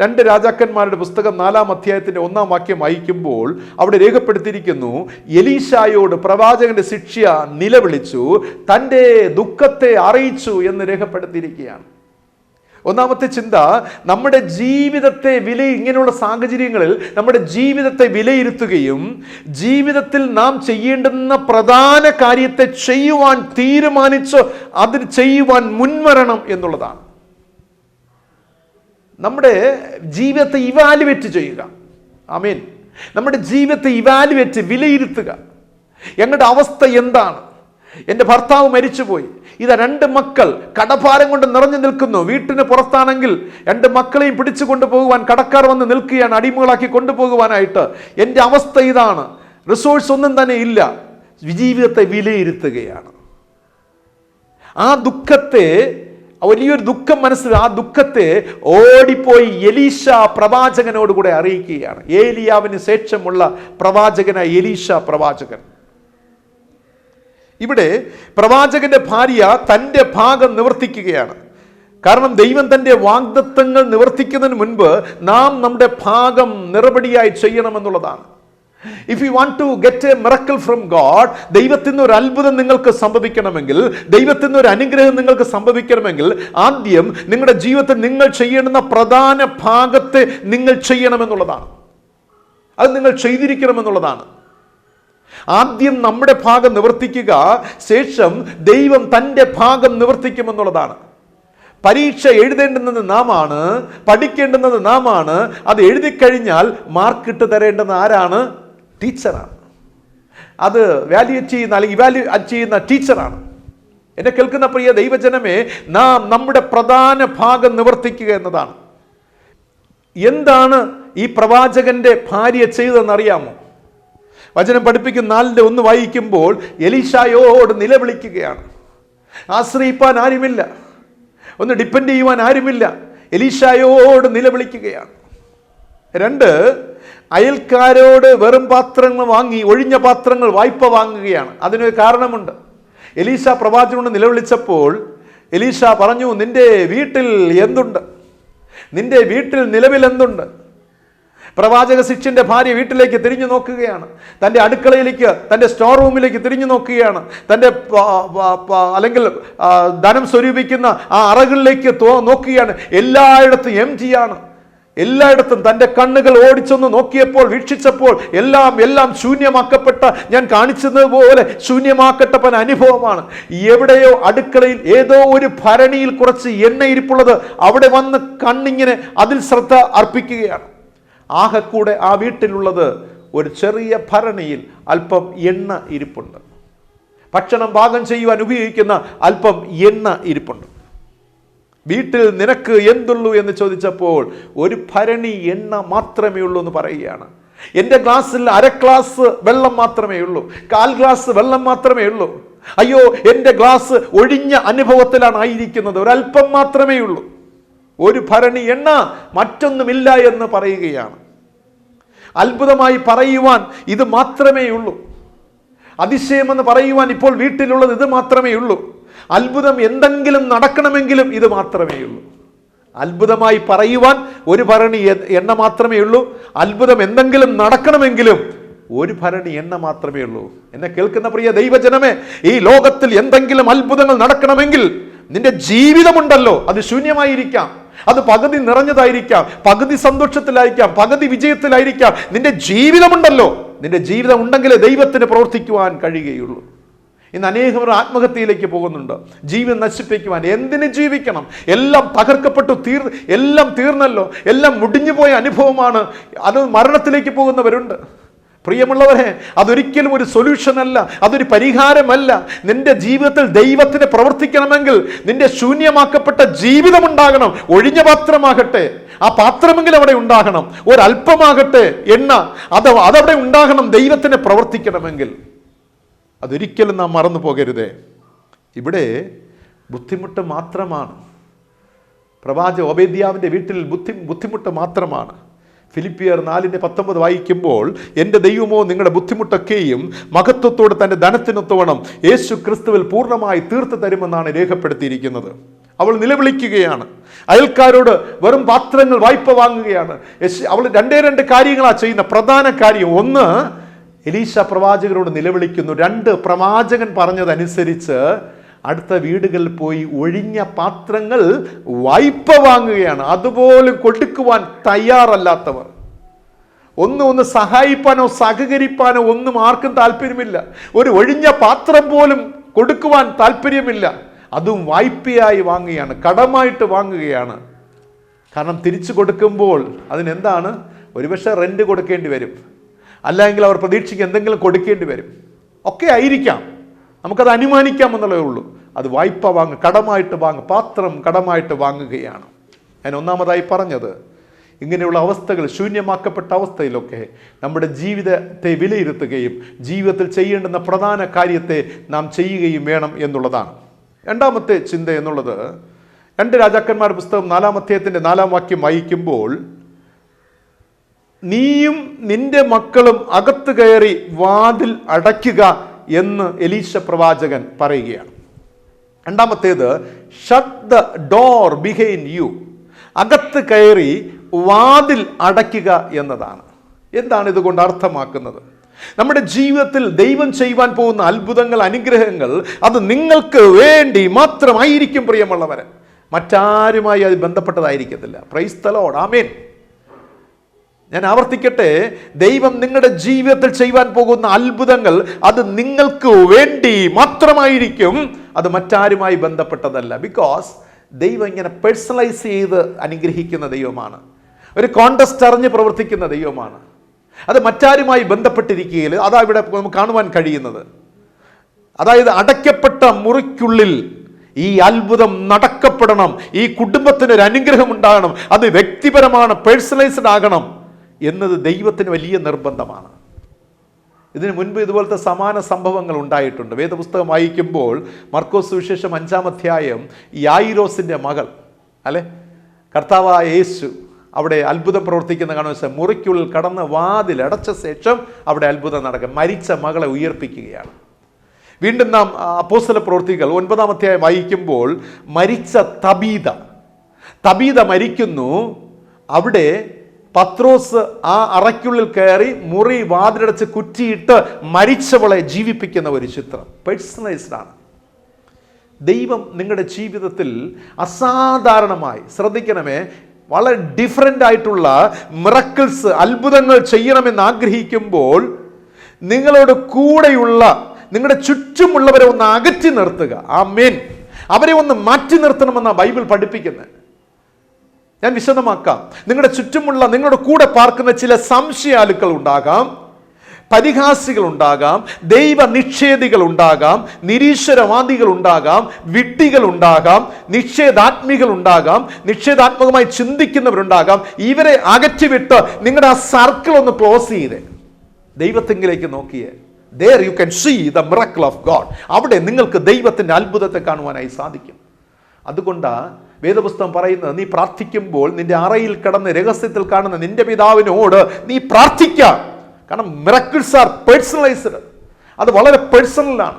2 രാജാക്കന്മാരുടെ പുസ്തകം 4-ാം അധ്യായത്തിൻ്റെ 1-ാം വാക്യം വായിക്കുമ്പോൾ അവിടെ രേഖപ്പെടുത്തിയിരിക്കുന്നു, എലീശായോട് പ്രവാചകന്റെ ശിഷ്യ നിലവിളിച്ചു, തൻ്റെ ദുഃഖത്തെ അറിയിച്ചു എന്ന് രേഖപ്പെടുത്തിയിരിക്കുകയാണ്. ഒന്നാമത്തെ ചിന്ത, നമ്മുടെ ജീവിതത്തെ ഇങ്ങനെയുള്ള സാഹചര്യങ്ങളിൽ നമ്മുടെ ജീവിതത്തെ വിലയിരുത്തുകയും ജീവിതത്തിൽ നാം ചെയ്യേണ്ടുന്ന പ്രധാന കാര്യത്തെ ചെയ്യുവാൻ തീരുമാനിച്ച് അതിന് ചെയ്യുവാൻ മുൻവരണം എന്നുള്ളതാണ്. നമ്മുടെ ജീവിതത്തെ ഇവാലുവേറ്റ് ചെയ്യുക. ആമേൻ. നമ്മുടെ ജീവിതത്തെ ഇവാലുവേറ്റ്, വിലയിരുത്തുക. ഞങ്ങളുടെ അവസ്ഥ എന്താണ്? എൻ്റെ ഭർത്താവ് മരിച്ചുപോയി, ഇതാ 2 മക്കൾ കടഭാരം കൊണ്ട് നിറഞ്ഞു നിൽക്കുന്നു. വീട്ടിന് പുറത്താണെങ്കിൽ 2 മക്കളെയും പിടിച്ചു കൊണ്ടുപോകുവാൻ കടക്കാർ വന്ന് നിൽക്കുകയാണ്, അടിമകളാക്കി കൊണ്ടുപോകുവാനായിട്ട്. എൻ്റെ അവസ്ഥ ഇതാണ്, റിസോഴ്സ് ഒന്നും തന്നെ ഇല്ല. ജീവിതത്തെ വിലയിരുത്തുകയാണ്. ആ ദുഃഖത്തെ, വലിയൊരു ദുഃഖം മനസ്സിൽ, ആ ദുഃഖത്തെ ഓടിപ്പോയി എലീശ പ്രവാചകനോടുകൂടെ അറിയിക്കുകയാണ്. ഏലിയാവിന് ശേഷമുള്ള പ്രവാചകനായ എലീശ പ്രവാചകൻ. ഇവിടെ പ്രവാചകന്റെ ഭാര്യ തൻ്റെ ഭാഗം നിവർത്തിക്കുകയാണ്. കാരണം ദൈവം തൻ്റെ വാഗ്ദത്തങ്ങൾ നിവർത്തിക്കുന്നതിന് മുൻപ് നാം നമ്മുടെ ഭാഗം നിറപടിയായി ചെയ്യണമെന്നുള്ളതാണ്. If you want to get a miracle from God, ദൈവത്തിൽ നിന്ന് ഒരു അത്ഭുതം നിങ്ങൾക്ക് സംഭവിക്കണമെങ്കിൽ, ദൈവത്തിൽ നിന്ന് ഒരു അനുഗ്രഹം നിങ്ങൾക്ക് സംഭവിക്കണമെങ്കിൽ, ആദ്യം നിങ്ങളുടെ ജീവിതത്തിൽ നിങ്ങൾ ചെയ്യേണ്ടുന്ന പ്രധാന ഭാഗത്തെ നിങ്ങൾ ചെയ്യണമെന്നുള്ളതാണ്. അത് നിങ്ങൾ ചെയ്തിരിക്കണമെന്നുള്ളതാണ്. ആദ്യം നമ്മുടെ ഭാഗം നിവർത്തിക്കുക, ശേഷം ദൈവം തൻ്റെ ഭാഗം നിവർത്തിക്കുമെന്നുള്ളതാണ്. പരീക്ഷ എഴുതേണ്ടുന്നത് നാമാണ്, പഠിക്കേണ്ടുന്നത് നാമാണ്. അത് എഴുതിക്കഴിഞ്ഞാൽ മാർക്കിട്ട് തരേണ്ടുന്ന ആരാണ്? ടീച്ചറാണ്. അത് വാല്യുവേറ്റ് ചെയ്യുന്ന അല്ലെങ്കിൽ ഇവാലുവേറ്റ് ചെയ്യുന്ന ടീച്ചറാണ്. എന്നെ കേൾക്കുന്ന പ്രിയ ദൈവജനമേ, നാം നമ്മുടെ പ്രധാന ഭാഗം നിവർത്തിക്കുക എന്നതാണ്. എന്താണ് ഈ പ്രവാചകന്റെ ഭാര്യ ചെയ്തതെന്നറിയാമോ? വചനം പഠിപ്പിക്കുന്ന 4:1 വായിക്കുമ്പോൾ എലീശായോട് നിലവിളിക്കുകയാണ്. ആശ്രയിപ്പാൻ ആരുമില്ല, ഒന്ന് ഡിപ്പെൻഡ് ചെയ്യുവാൻ ആരുമില്ല. എലീശായോട് നിലവിളിക്കുകയാണ്. 2, അയൽക്കാരോട് വെറും പാത്രങ്ങൾ വാങ്ങി, ഒഴിഞ്ഞ പാത്രങ്ങൾ വായ്പ വാങ്ങുകയാണ്. അതിനൊരു കാരണമുണ്ട്. എലീശ പ്രവാചകനോട് നിലവിളിച്ചപ്പോൾ എലീശ പറഞ്ഞു, നിന്റെ വീട്ടിൽ എന്തുണ്ട്? നിന്റെ വീട്ടിൽ നിലവിൽ എന്തുണ്ട്? പ്രവാചക ശിഷ്യന്റെ ഭാര്യ വീട്ടിലേക്ക് തിരിഞ്ഞു നോക്കുകയാണ്. തൻ്റെ അടുക്കളയിലേക്ക്, തൻ്റെ സ്റ്റോർ റൂമിലേക്ക് തിരിഞ്ഞു നോക്കുകയാണ്. തൻ്റെ അല്ലെങ്കിൽ ധനം സ്വരൂപിക്കുന്ന ആ അറകളിലേക്ക് നോക്കുകയാണ്. എല്ലായിടത്തും എംപ്റ്റിയാണ്. എല്ലായിടത്തും തൻ്റെ കണ്ണുകൾ ഓടിച്ചൊന്ന് നോക്കിയപ്പോൾ, വീക്ഷിച്ചപ്പോൾ എല്ലാം ശൂന്യമാക്കപ്പെട്ട, ഞാൻ കാണിച്ചതുപോലെ ശൂന്യമാക്കപ്പെട്ട അനുഭവമാണ്. എവിടെയോ അടുക്കളയിൽ ഏതോ ഒരു ഭരണിയിൽ കുറച്ച് എണ്ണ ഇരിപ്പുള്ളത് അവിടെ വന്ന് കണ്ണിങ്ങനെ അതിൽ ശ്രദ്ധ അർപ്പിക്കുകയാണ്. ആകെക്കൂടെ ആ വീട്ടിലുള്ളത് ഒരു ചെറിയ ഭരണിയിൽ അല്പം എണ്ണ ഇരിപ്പുണ്ട്. ഭക്ഷണം പാകം ചെയ്യുവാൻ ഉപയോഗിക്കുന്ന അല്പം എണ്ണ ഇരിപ്പുണ്ട്. വീട്ടിൽ നിനക്ക് എന്തുള്ളൂ എന്ന് ചോദിച്ചപ്പോൾ ഒരു ഭരണി എണ്ണ മാത്രമേ ഉള്ളൂ എന്ന് പറയുകയാണ്. എൻ്റെ ഗ്ലാസ്സിൽ 1/2 ഗ്ലാസ് വെള്ളം മാത്രമേ ഉള്ളൂ, 1/4 ഗ്ലാസ് വെള്ളം മാത്രമേ ഉള്ളൂ. അയ്യോ, എൻ്റെ ഗ്ലാസ് ഒഴിഞ്ഞ അനുഭവത്തിലാണ് ആയിരിക്കുന്നത്, ഒരല്പം മാത്രമേ ഉള്ളൂ. ഒരു ഭരണി എണ്ണ, മറ്റൊന്നുമില്ല എന്ന് പറയുകയാണ്. അത്ഭുതമായി പറയുവാൻ ഇത് മാത്രമേ ഉള്ളൂ. അതിശയമെന്ന് പറയുവാൻ ഇപ്പോൾ വീട്ടിലുള്ളത് ഇത് മാത്രമേ ഉള്ളൂ. അത്ഭുതം എന്തെങ്കിലും നടക്കണമെങ്കിലും ഇത് മാത്രമേ ഉള്ളൂ. അത്ഭുതമായി പറയുവാൻ ഒരു ഭരണി എണ്ണ മാത്രമേ ഉള്ളൂ. അത്ഭുതം എന്തെങ്കിലും നടക്കണമെങ്കിലും ഒരു ഭരണി എണ്ണ മാത്രമേ ഉള്ളൂ. എന്നെ കേൾക്കുന്ന പ്രിയ ദൈവജനമേ, ഈ ലോകത്തിൽ എന്തെങ്കിലും അത്ഭുതങ്ങൾ നടക്കണമെങ്കിൽ നിന്റെ ജീവിതമുണ്ടല്ലോ, അത് ശൂന്യമായിരിക്കാം, അത് പകുതി നിറഞ്ഞതായിരിക്കാം, പകുതി സന്തോഷത്തിലായിരിക്കാം, പകുതി വിജയത്തിലായിരിക്കാം. നിന്റെ ജീവിതമുണ്ടല്ലോ, നിന്റെ ജീവിതം ഉണ്ടെങ്കിലേ ദൈവത്തിന് പ്രവർത്തിക്കുവാൻ കഴിയുകയുള്ളൂ. ഇന്ന് അനേകം ആത്മഹത്യയിലേക്ക് പോകുന്നുണ്ട്. ജീവൻ നശിപ്പിക്കുവാൻ. എന്തിന് ജീവിക്കണം? എല്ലാം തകർക്കപ്പെട്ടു എല്ലാം തീർന്നല്ലോ, എല്ലാം മുടിഞ്ഞുപോയ അനുഭവമാണ്. അത് മരണത്തിലേക്ക് പോകുന്നവരുണ്ട്. പ്രിയമുള്ളവരെ, അതൊരിക്കലും ഒരു സൊല്യൂഷൻ അല്ല, അതൊരു പരിഹാരമല്ല. നിന്റെ ജീവിതത്തിൽ ദൈവത്തിന് പ്രവർത്തിക്കണമെങ്കിൽ നിന്റെ ശൂന്യമാക്കപ്പെട്ട ജീവിതം ഉണ്ടാകണം. ഒഴിഞ്ഞ പാത്രമാകട്ടെ, ആ പാത്രമെങ്കിലും അവിടെ ഉണ്ടാകണം. ഒരല്പമാകട്ടെ എണ്ണ, അതവിടെ ഉണ്ടാകണം ദൈവത്തിന് പ്രവർത്തിക്കണമെങ്കിൽ. അതൊരിക്കലും നാം മറന്നു പോകരുതേ. ഇവിടെ ബുദ്ധിമുട്ട് മാത്രമാണ്. പ്രവാചക ഓബേദ്യാവിൻ്റെ വീട്ടിൽ ബുദ്ധിമുട്ട് മാത്രമാണ്. ഫിലിപ്പിയർ 4:19 വായിക്കുമ്പോൾ, എൻ്റെ ദൈവമോ നിങ്ങളുടെ ബുദ്ധിമുട്ടൊക്കെയും മഹത്വത്തോടെ തൻ്റെ ധനത്തിനൊത്തവണ്ണം യേശു ക്രിസ്തുവിൽ പൂർണ്ണമായി തീർത്തു തരുമെന്നാണ് രേഖപ്പെടുത്തിയിരിക്കുന്നത്. അവൾ നിലവിളിക്കുകയാണ്. അയൽക്കാരോട് വെറും പാത്രങ്ങൾ വായ്പ വാങ്ങുകയാണ്. അവൾ രണ്ട് കാര്യങ്ങളാണ് ചെയ്യുന്ന. പ്രധാന കാര്യം, ഒന്ന്, എലീശ പ്രവാചകരോട് നിലവിളിക്കുന്നു. 2, പ്രവാചകൻ പറഞ്ഞതനുസരിച്ച് അടുത്ത വീടുകളിൽ പോയി ഒഴിഞ്ഞ പാത്രങ്ങൾ വായ്പ വാങ്ങുകയാണ്. അതുപോലും കൊടുക്കുവാൻ തയ്യാറല്ലാത്തവർ, ഒന്ന് സഹായിപ്പാനോ സഹകരിപ്പാനോ ഒന്നും ആർക്കും താല്പര്യമില്ല. ഒരു ഒഴിഞ്ഞ പാത്രം പോലും കൊടുക്കുവാൻ താല്പര്യമില്ല. അതും വായ്പയായി വാങ്ങുകയാണ്, കടമായിട്ട് വാങ്ങുകയാണ്. കാരണം തിരിച്ചു കൊടുക്കുമ്പോൾ അതിനെന്താണ്? ഒരുപക്ഷെ റെന്റ് കൊടുക്കേണ്ടി വരും, അല്ലെങ്കിൽ അവർ പ്രതീക്ഷിക്ക് എന്തെങ്കിലും കൊടുക്കേണ്ടി വരും. ഒക്കെ ആയിരിക്കാം, നമുക്കത് അനുമാനിക്കാം എന്നുള്ളതേ ഉള്ളൂ. അത് വായ്പ കടമായിട്ട് പാത്രം കടമായിട്ട് വാങ്ങുകയാണ്. ഞാൻ ഒന്നാമതായി പറഞ്ഞത്, ഇങ്ങനെയുള്ള അവസ്ഥകൾ, ശൂന്യമാക്കപ്പെട്ട അവസ്ഥയിലൊക്കെ നമ്മുടെ ജീവിതത്തെ വിലയിരുത്തുകയും ജീവിതത്തിൽ ചെയ്യേണ്ടുന്ന പ്രധാന കാര്യത്തെ നാം ചെയ്യുകയും വേണം എന്നുള്ളതാണ്. രണ്ടാമത്തെ ചിന്ത എന്നുള്ളത്, 2 രാജാക്കന്മാർ പുസ്തകം 4-ാം അധ്യായത്തിൻ്റെ 4-ാം വാക്യം വായിക്കുമ്പോൾ, നീയും നിന്റെ മക്കളും അകത്ത് കയറി വാതിൽ അടയ്ക്കുക എന്ന് എലീശ പ്രവാചകൻ പറയുകയാണ്. രണ്ടാമത്തേത്, shut the door behind you, അകത്ത് കയറി വാതിൽ അടയ്ക്കുക എന്നതാണ്. എന്താണ് ഇതുകൊണ്ട് അർത്ഥമാക്കുന്നത്? നമ്മുടെ ജീവിതത്തിൽ ദൈവം ചെയ്യുവാൻ പോകുന്ന അത്ഭുതങ്ങൾ, അനുഗ്രഹങ്ങൾ, അത് നിങ്ങൾക്ക് വേണ്ടി മാത്രമായിരിക്കും പ്രിയമുള്ളവരെ, മറ്റാരുമായി അത് ബന്ധപ്പെട്ടതായിരിക്കത്തില്ല. പ്രൈസ് ദി ലോർഡ്, ആമേൻ. ഞാൻ ആവർത്തിക്കട്ടെ, ദൈവം നിങ്ങളുടെ ജീവിതത്തിൽ ചെയ്യുവാൻ പോകുന്ന അത്ഭുതങ്ങൾ അത് നിങ്ങൾക്ക് വേണ്ടി മാത്രമായിരിക്കും, അത് മറ്റാരുമായി ബന്ധപ്പെട്ടതല്ല. ബിക്കോസ് ദൈവം ഇങ്ങനെ പേഴ്സണലൈസ് ചെയ്ത് അനുഗ്രഹിക്കുന്ന ദൈവമാണ്. ഒരു കോണ്ടസ്റ്റ് അറിഞ്ഞ് പ്രവർത്തിക്കുന്ന ദൈവമാണ്. അത് മറ്റാരുമായി ബന്ധപ്പെട്ടിരിക്കുകയിൽ അതാ ഇവിടെ നമുക്ക് കാണുവാൻ കഴിയുന്നത്. അതായത് അടയ്ക്കപ്പെട്ട മുറിക്കുള്ളിൽ ഈ അത്ഭുതം നടക്കപ്പെടണം, ഈ കുടുംബത്തിനൊരു അനുഗ്രഹം ഉണ്ടാകണം, അത് വ്യക്തിപരമാണ്, പേഴ്സണലൈസ്ഡ് ആകണം എന്നത് ദൈവത്തിന് വലിയ നിർബന്ധമാണ്. ഇതിനു മുൻപ് ഇതുപോലത്തെ സമാന സംഭവങ്ങൾ ഉണ്ടായിട്ടുണ്ട്. വേദപുസ്തകം വായിക്കുമ്പോൾ മർക്കോസ് സുവിശേഷം 5-ാം അധ്യായം, യായിരോസിൻ്റെ മകൾ അല്ലെ, കർത്താവായ യേശു അവിടെ അത്ഭുതം പ്രവർത്തിക്കുന്ന കാണുന്ന മുറിക്കുള്ളിൽ കടന്ന് വാതിൽ അടച്ച ശേഷം അവിടെ അത്ഭുതം നടക്കും. മരിച്ച മകളെ ഉയർപ്പിക്കുകയാണ്. വീണ്ടും നാം അപ്പോസ്തല പ്രവൃത്തികൾ 9-ാം അധ്യായം വായിക്കുമ്പോൾ, മരിച്ച തബീത മരിക്കുന്നു. അവിടെ പത്രോസ് ആ അറയ്ക്കുള്ളിൽ കയറി മുറി വാതിലടച്ച് കുറ്റിയിട്ട് മരിച്ചവളെ ജീവിപ്പിക്കുന്ന ഒരു ചിത്രം. പേഴ്സണലൈസ്ഡ് ആണ്. ദൈവം നിങ്ങളുടെ ജീവിതത്തിൽ അസാധാരണമായി, ശ്രദ്ധിക്കണമേ, വളരെ ഡിഫറൻ്റ് ആയിട്ടുള്ള മിറക്കിൾസ്, അത്ഭുതങ്ങൾ ചെയ്യണമെന്ന് ആഗ്രഹിക്കുമ്പോൾ നിങ്ങളോട് കൂടെയുള്ള നിങ്ങളുടെ ചുറ്റുമുള്ളവരെ ഒന്ന് അകറ്റി നിർത്തുക. ആമേൻ. അവരെ ഒന്ന് മാറ്റി നിർത്തണമെന്നാണ് ബൈബിൾ പഠിപ്പിക്കുന്നത്. ഞാൻ വിശദമാക്കാം. നിങ്ങളുടെ ചുറ്റുമുള്ള, നിങ്ങളുടെ കൂടെ പാർക്കുന്ന ചില സംശയാലുക്കൾ ഉണ്ടാകാം, പരിഹാസികൾ ഉണ്ടാകാം, ദൈവ നിഷേധികൾ ഉണ്ടാകാം, നിരീശ്വരവാദികൾ ഉണ്ടാകാം, വിഡ്ഢികൾ ഉണ്ടാകാം, നിഷേധാത്മികൾ ഉണ്ടാകാം, നിഷേധാത്മകമായി ചിന്തിക്കുന്നവരുണ്ടാകാം. ഇവരെ അകറ്റിവിട്ട് നിങ്ങളുടെ ആ സർക്കിൾ ഒന്ന് ക്ലോസ് ചെയ്ത് ദൈവത്തെങ്കിലേക്ക് നോക്കിയേ. There you can see the miracle of God. അവിടെ നിങ്ങൾക്ക് ദൈവത്തിൻ്റെ അത്ഭുതത്തെ കാണുവാനായി സാധിക്കും. അതുകൊണ്ടാണ് വേദപുസ്തകം പറയുന്നത്, നീ പ്രാർത്ഥിക്കുമ്പോൾ നിന്റെ അറയിൽ കിടന്ന് രഹസ്യത്തിൽ കാണുന്ന നിന്റെ പിതാവിനോട് നീ പ്രാർത്ഥിക്കാം. കാരണം മിറക്കിൾസ് ആർ പേഴ്സണലൈസ്ഡ്. അത് വളരെ പേഴ്സണലാണ്.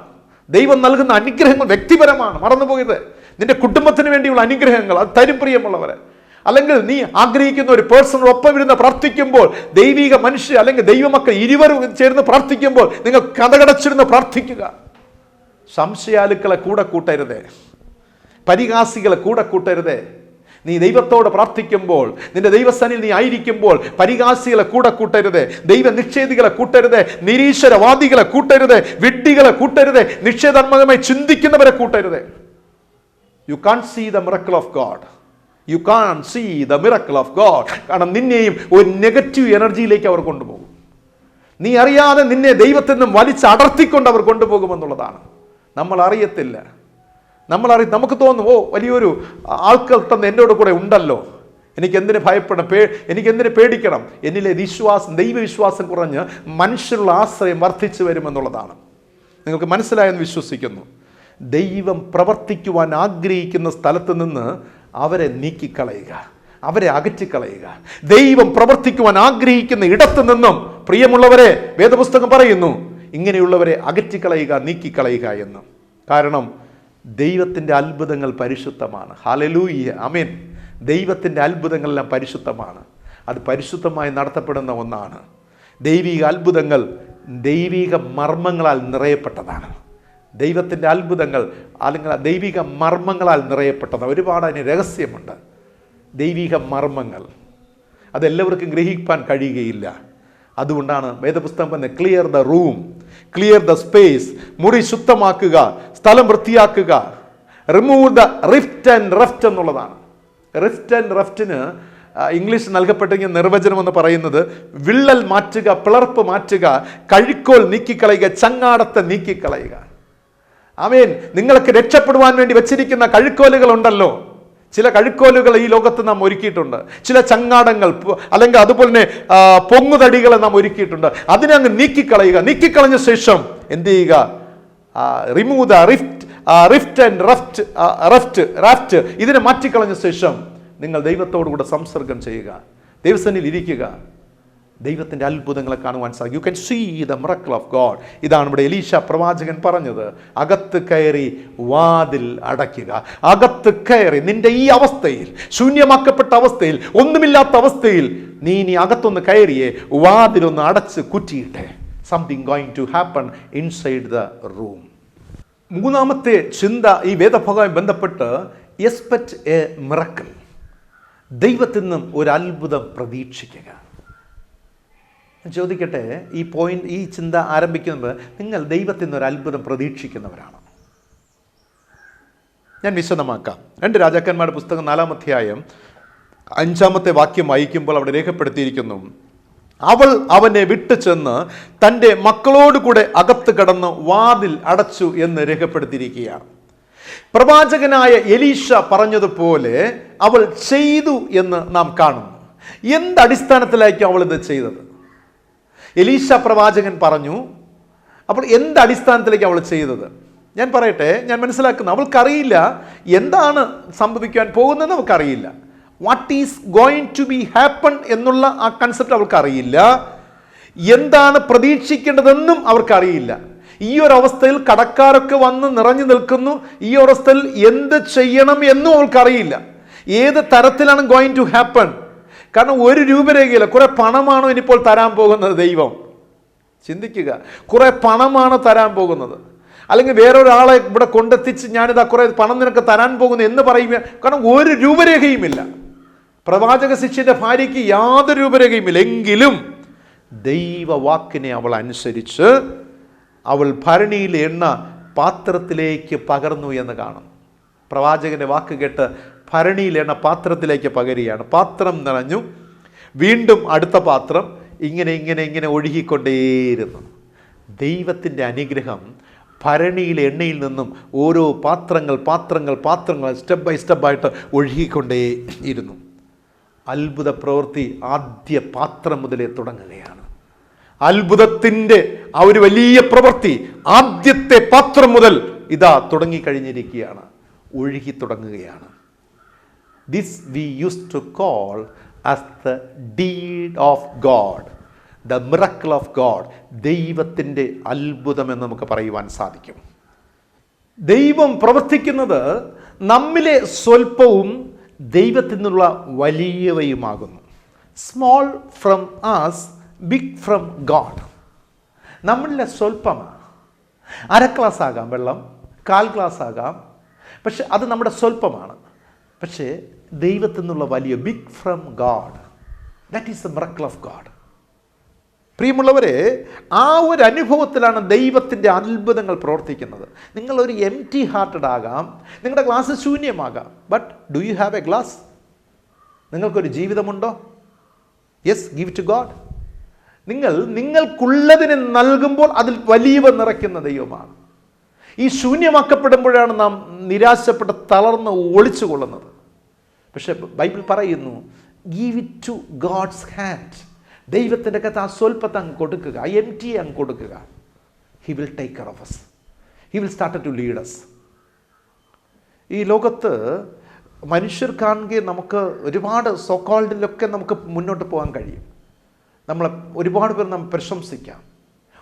ദൈവം നൽകുന്ന അനുഗ്രഹങ്ങൾ വ്യക്തിപരമാണ്. മറന്നുപോയത്, നിന്റെ കുടുംബത്തിന് വേണ്ടിയുള്ള അനുഗ്രഹങ്ങൾ അത് തരും പ്രിയമുള്ളവരെ. അല്ലെങ്കിൽ നീ ആഗ്രഹിക്കുന്ന ഒരു പേഴ്സണോടൊപ്പം ഇരുന്ന് പ്രാർത്ഥിക്കുമ്പോൾ, ദൈവിക മനുഷ്യ അല്ലെങ്കിൽ ദൈവമക്കൾ ഇരുവരും ചേർന്ന് പ്രാർത്ഥിക്കുമ്പോൾ നിങ്ങൾ കഥകടച്ചിരുന്ന് പ്രാർത്ഥിക്കുക. സംശയാലുക്കളെ കൂടെ കൂട്ടരുതേ, പരിഹാസികളെ കൂടെ കൂട്ടരുതേ. നീ ദൈവത്തോട് പ്രാർത്ഥിക്കുമ്പോൾ, നിന്റെ ദൈവസനിൽ നീ ആയിരിക്കുമ്പോൾ പരിഹാസികളെ കൂടെ കൂട്ടരുതേ, ദൈവ നിഷേധികളെ കൂട്ടരുതേ, നിരീശ്വരവാദികളെ കൂട്ടരുതേ, വിഡ്ഢികളെ കൂട്ടരുതേ, നിഷേധാത്മകമായി ചിന്തിക്കുന്നവരെ കൂട്ടരുതേ. You can see the miracle of God. You can see the miracle of God. കാരണം നിന്നെയും ഒരു നെഗറ്റീവ് എനർജിയിലേക്ക് അവർ കൊണ്ടുപോകും. നീ അറിയാതെ നിന്നെ ദൈവത്തിൽ നിന്നും വലിച്ച് അടർത്തിക്കൊണ്ട് അവർ കൊണ്ടുപോകുമെന്നുള്ളതാണ്. നമ്മൾ അറിയത്തില്ല. നമുക്ക് തോന്നും, ഓ വലിയൊരു ആൾക്കൂട്ടം എന്നോട് കൂടെ ഉണ്ടല്ലോ, എനിക്കെന്തിന് ഭയപ്പെടണം, എനിക്കെന്തിന് പേടിക്കണം. എന്നിലെ വിശ്വാസം, ദൈവവിശ്വാസം കുറഞ്ഞ് മനുഷ്യരുടെ ആശ്രയം വർദ്ധിച്ചു വരുമെന്നുള്ളതാണ്. നിങ്ങൾക്ക് മനസ്സിലായെന്ന് വിശ്വസിക്കുന്നു. ദൈവം പ്രവർത്തിക്കുവാൻ ആഗ്രഹിക്കുന്ന സ്ഥലത്ത് നിന്ന് അവരെ നീക്കിക്കളയുക, അവരെ അകറ്റിക്കളയുക. ദൈവം പ്രവർത്തിക്കുവാൻ ആഗ്രഹിക്കുന്ന ഇടത്ത് നിന്നും, പ്രിയമുള്ളവരെ, വേദപുസ്തകം പറയുന്നു, ഇങ്ങനെയുള്ളവരെ അകറ്റിക്കളയുക, നീക്കിക്കളയുക എന്ന്. കാരണം ദൈവത്തിൻ്റെ അത്ഭുതങ്ങൾ പരിശുദ്ധമാണ്. ഹല്ലേലൂയ, ആമേൻ. ദൈവത്തിൻ്റെ അത്ഭുതങ്ങളെല്ലാം പരിശുദ്ധമാണ്. അത് പരിശുദ്ധമായി നടത്തപ്പെടുന്ന ഒന്നാണ്. ദൈവിക അത്ഭുതങ്ങൾ ദൈവിക മർമ്മങ്ങളാൽ നിറയപ്പെട്ടതാണ്. ദൈവത്തിൻ്റെ അത്ഭുതങ്ങൾ അല്ലെങ്കിൽ ദൈവിക മർമ്മങ്ങളാൽ നിറയപ്പെട്ടതാണ്. ഒരുപാട് അതിന് രഹസ്യമുണ്ട്. ദൈവിക മർമ്മങ്ങൾ അതെല്ലാവർക്കും ഗ്രഹിക്കാൻ കഴിയുകയില്ല. അതുകൊണ്ടാണ് വേദപുസ്തകം പറഞ്ഞത്, clear the room, clear the space. മുറി ശുദ്ധമാക്കുക, സ്ഥലം വൃത്തിയാക്കുക. റിമൂവ് ദ റിഫ്റ്റ് ആൻഡ് റഫ്റ്റ് എന്നുള്ളതാണ്. റിഫ്റ്റ് ആൻഡ് റഫ്റ്റിന് ഇംഗ്ലീഷ് നൽകപ്പെട്ടെങ്കിൽ നിർവചനം എന്ന് പറയുന്നത് വിള്ളൽ മാറ്റുക, പിളർപ്പ് മാറ്റുക, കഴുക്കോൽ നീക്കിക്കളയുക, ചങ്ങാടത്തെ നീക്കിക്കളയുക. ആമേൻ. നിങ്ങൾക്ക് രക്ഷപ്പെടുവാൻ വേണ്ടി വെച്ചിരിക്കുന്ന കഴുക്കോലുകൾ ഉണ്ടല്ലോ. ചില കഴുക്കോലുകൾ ഈ ലോകത്ത് നാം ഒരുക്കിയിട്ടുണ്ട്. ചില ചങ്ങാടങ്ങൾ അല്ലെങ്കിൽ അതുപോലെ തന്നെ പൊങ്ങുതടികളെ നാം ഒരുക്കിയിട്ടുണ്ട്. അതിനെ അങ്ങ് നീക്കിക്കളയുക. നീക്കിക്കളഞ്ഞ ശേഷം എന്ത് ചെയ്യുക? Remove the rift and raft ഇതിനെ മാറ്റിക്കളഞ്ഞ ശേഷം നിങ്ങൾ ദൈവത്തോടു കൂടെ സംസർഗം ചെയ്യുക, ദൈവസന്നിധിയിൽ ഇരിക്കുക. ദൈവത്തിൻ്റെ അത്ഭുതങ്ങളെ കാണുവാൻ സാധിക്കും. You can see the miracle of God. ഇതാണ് ഇവിടെ എലീശ പ്രവാചകൻ പറഞ്ഞത്. അകത്ത് കയറി വാതിൽ അടയ്ക്കുക. അകത്ത് കയറി നിന്റെ ഈ അവസ്ഥയിൽ, ശൂന്യമാക്കപ്പെട്ട അവസ്ഥയിൽ, ഒന്നുമില്ലാത്ത അവസ്ഥയിൽ നീ ഇനി അകത്തൊന്ന് കയറിയേ വാതിലൊന്ന് അടച്ച് കുറ്റിയിട്ടെ. Something going to happen inside the room. മൂന്നാമത്തെ ചിന്ത ഈ വേദഭാഗവുമായി ബന്ധപ്പെട്ട്, എക്സ്പെക്റ്റ് എ മിറക്കിൾ. ദൈവത്തിൽ നിന്നും ഒരു അത്ഭുതം പ്രതീക്ഷിക്കുക. ചോദിക്കട്ടെ, ഈ ചിന്ത ആരംഭിക്കുന്നത് നിങ്ങൾ ദൈവത്തിൽ നിന്ന് ഒരു അത്ഭുതം പ്രതീക്ഷിക്കുന്നവരാണ്? ഞാൻ വിശദമാക്കാം. 2 രാജാക്കന്മാരുടെ പുസ്തകം 4-ാം അധ്യായം 5-ാമത്തെ വാക്യം വായിക്കുമ്പോൾ അവിടെ രേഖപ്പെടുത്തിയിരിക്കുന്നു, അവൾ അവനെ വിട്ടു ചെന്ന് തൻ്റെ മക്കളോടുകൂടെ അകത്ത് കടന്ന് വാതിൽ അടച്ചു എന്ന് രേഖപ്പെടുത്തിയിരിക്കുകയാണ്. പ്രവാചകനായ എലീശ പറഞ്ഞതുപോലെ അവൾ ചെയ്തു എന്ന് നാം കാണുന്നു. എന്തടിസ്ഥാനത്തിലായിരിക്കും അവൾ ഇത് ചെയ്തത്? എലീശ പ്രവാചകൻ പറഞ്ഞു. അപ്പോൾ എന്തടിസ്ഥാനത്തിലേക്ക് അവൾ ചെയ്തത്? ഞാൻ പറയട്ടെ, ഞാൻ മനസ്സിലാക്കുന്നു, അവൾക്കറിയില്ല എന്താണ് സംഭവിക്കാൻ പോകുന്നതെന്ന് അവൾക്കറിയില്ല. What is going to be happen എന്നുള്ള ആ കൺസെപ്റ്റ് അവൾക്കറിയില്ല. എന്താണ് പ്രതീക്ഷിക്കേണ്ടതെന്നും അവർക്കറിയില്ല. ഈ ഒരു അവസ്ഥയിൽ കടക്കാരൊക്കെ വന്ന് നിറഞ്ഞു നിൽക്കുന്നു. ഈ അവസ്ഥയിൽ എന്ത് ചെയ്യണം എന്നും അവൾക്കറിയില്ല. ഏത് തരത്തിലാണ് ഗോയിങ് ടു ഹാപ്പൺ? കാരണം ഒരു രൂപരേഖയില്ല. കുറെ പണമാണോ ഇനിയിപ്പോൾ തരാൻ പോകുന്നത് ദൈവം? ചിന്തിക്കുക. കുറെ പണമാണ് തരാൻ പോകുന്നത്, അല്ലെങ്കിൽ വേറൊരാളെ ഇവിടെ കൊണ്ടെത്തിച്ച് ഞാനിതാ കുറെ പണം നിനക്ക് തരാൻ പോകുന്നു എന്ന് പറയുക. കാരണം ഒരു രൂപരേഖയുമില്ല. പ്രവാചക ശിഷ്യന്റെ ഭാര്യയ്ക്ക് യാതൊരു രൂപരേഖയുമില്ല. എങ്കിലും ദൈവവാക്കിനെ അവൾ അനുസരിച്ച് അവൾ ഭരണിയിലെ എണ്ണ പാത്രത്തിലേക്ക് പകർന്നു എന്ന് കാണും. പ്രവാചകന്റെ വാക്ക് കേട്ട് ഭരണിയിലെ എണ്ണ പാത്രത്തിലേക്ക് പകരുകയാണ്. പാത്രം നിറഞ്ഞു. വീണ്ടും അടുത്ത പാത്രം ഇങ്ങനെ ഒഴുകിക്കൊണ്ടേയിരുന്നു. ദൈവത്തിൻ്റെ അനുഗ്രഹം ഭരണിയിലെ എണ്ണയിൽ നിന്നും ഓരോ പാത്രങ്ങൾ സ്റ്റെപ്പ് ബൈ സ്റ്റെപ്പായിട്ട് ഒഴുകിക്കൊണ്ടേയിരുന്നു. അത്ഭുത പ്രവൃത്തി ആദ്യ പാത്രം മുതലേ തുടങ്ങുകയാണ്. അത്ഭുതത്തിൻ്റെ ആ ഒരു വലിയ പ്രവൃത്തി ആദ്യത്തെ പാത്രം മുതൽ ഇതാ തുടങ്ങിക്കഴിഞ്ഞിരിക്കുകയാണ്, ഒഴുകി തുടങ്ങുകയാണ്. This we use to call as the deed of God, the miracle of God. ദൈവത്തിൻ്റെ അത്ഭുതം എന്ന് നമുക്ക് പറയുവാൻ സാധിക്കും. ദൈവം പ്രവർത്തിക്കുന്നത് നമ്മിലെ സ്വല്പവും ദൈവത്തിൽ നിന്നുള്ള വലിയവയുമാകുന്നു. Small from us, big from God. നമ്മളിലെ സ്വല്പമാണ്. അര ഗ്ലാസ് ആകാം വെള്ളം, 1/4 ഗ്ലാസ് ആകാം, പക്ഷെ അത് നമ്മുടെ സ്വല്പമാണ്. പക്ഷേ ദൈവത്തിൽ നിന്നുള്ള വലിയ, big from God, that is the miracle of God. പ്രിയമുള്ളവരെ, ആ ഒരു അനുഭവത്തിലാണ് ദൈവത്തിൻ്റെ അത്ഭുതങ്ങൾ പ്രവർത്തിക്കുന്നത്. നിങ്ങളൊരു എംപ്റ്റി ഹാർട്ടഡ് ആകാം, നിങ്ങളുടെ ഗ്ലാസ് ശൂന്യമാകാം, but do you have a glass? നിങ്ങൾക്കൊരു ജീവിതമുണ്ടോ? Yes, give to God. നിങ്ങൾക്കുള്ളതിനെ നൽകുമ്പോൾ അതിൽ വലിയവ നിറയ്ക്കുന്ന ദൈവമാണ്. ഈ ശൂന്യമാക്കപ്പെടുമ്പോഴാണ് നാം നിരാശപ്പെട്ട് തളർന്ന് ഒളിച്ചു കൊള്ളുന്നത്. പക്ഷെ ബൈബിൾ പറയുന്നു, give it to God's hand. ദൈവത്തിൻ്റെ കത്ത് ആ സ്വൽപ്പത്തെ അങ്ങ് കൊടുക്കുക, ആ എംപ്റ്റിയെ അങ്ങ് കൊടുക്കുക. He will take care of us. He will start to lead us. ഈ ലോകത്ത് മനുഷ്യർക്കാണെങ്കിൽ നമുക്ക് ഒരുപാട് സോക്കോൾഡിലൊക്കെ നമുക്ക് മുന്നോട്ട് പോകാൻ കഴിയും. നമ്മളെ ഒരുപാട് പേർ നമ്മൾ പ്രശംസിക്കാം,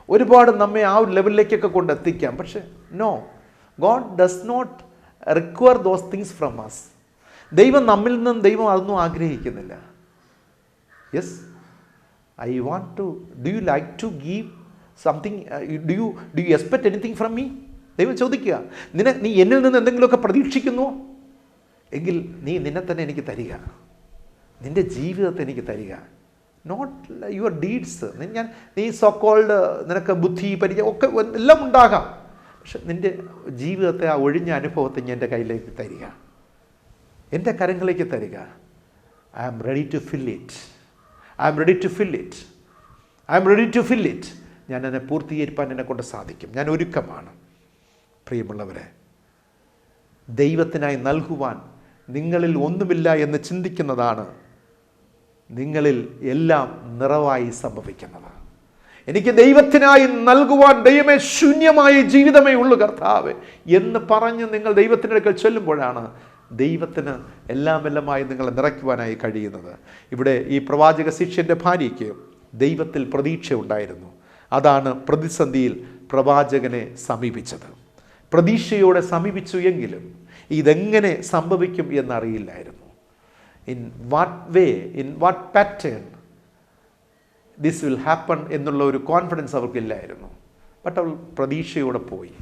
ഒരുപാട് നമ്മെ ആ ഒരു ലെവലിലേക്കൊക്കെ കൊണ്ടെത്തിക്കാം. പക്ഷേ no, God does not require those things from us. ദൈവം നമ്മിൽ നിന്നും ദൈവം അതൊന്നും ആഗ്രഹിക്കുന്നില്ല. Yes, I want to, do you like to give something, do you expect anything from me? ദൈവം ചോദിക്കുക, നീ എന്നിൽ നിന്ന് എന്തെങ്കിലുമൊക്കെ പ്രതീക്ഷിക്കുന്നുവോ? എങ്കിൽ നിന്നെ തന്നെ എനിക്ക് തരിക, നിൻ്റെ ജീവിതത്തെ എനിക്ക് തരിക. Not your deeds. നീ സോക്കോൾഡ്, നിനക്ക് ബുദ്ധി, പരിചയം ഒക്കെ എല്ലാം ഉണ്ടാകാം, പക്ഷെ നിൻ്റെ ജീവിതത്തെ, ആ ഒഴിഞ്ഞ അനുഭവത്തെ ഞാൻ എൻ്റെ കയ്യിലേക്ക് തരിക, എൻ്റെ കരങ്ങളിലേക്ക് തരിക. I am ready to fill it, I am ready to fill it, I am ready to fill it. ഞാൻ എന്നെ പൂർത്തീകരിക്കാൻ എന്നെക്കൊണ്ട് സാധിക്കും, ഞാൻ ഒരുക്കമാണ്. പ്രിയമുള്ളവരെ, ദൈവത്തിനായി നൽകുവാൻ നിങ്ങളിൽ ഒന്നുമില്ല എന്ന് ചിന്തിക്കുന്നതാണ് നിങ്ങളിൽ എല്ലാം നിറവായി സംഭവിക്കുന്നത്. എനിക്ക് ദൈവത്തിനായി നൽകുവാൻ ദൈവമേ ശൂന്യമായ ജീവിതമേ ഉള്ളൂ കർത്താവേ എന്ന് പറഞ്ഞ് നിങ്ങൾ ദൈവത്തിൻ്റെ അടുക്കൽ ചൊല്ലുമ്പോഴാണ് ദൈവത്തിന് എല്ലാമായി നിങ്ങളെ നിറയ്ക്കുവാനായി കഴിയുന്നത്. ഇവിടെ ഈ പ്രവാചക ശിഷ്യൻ്റെ ഭാര്യയ്ക്ക് ദൈവത്തിൽ പ്രതീക്ഷ ഉണ്ടായിരുന്നു. അതാണ് പ്രതിസന്ധിയിൽ പ്രവാചകനെ സമീപിച്ചത്. പ്രതീക്ഷയോടെ സമീപിച്ചു എങ്കിലും ഇതെങ്ങനെ സംഭവിക്കും എന്നറിയില്ലായിരുന്നു. In what way, in what pattern this will happen എന്നുള്ള ഒരു കോൺഫിഡൻസ് അവർക്കില്ലായിരുന്നു. ബട്ട് അവൾ പ്രതീക്ഷയോടെ പോയി,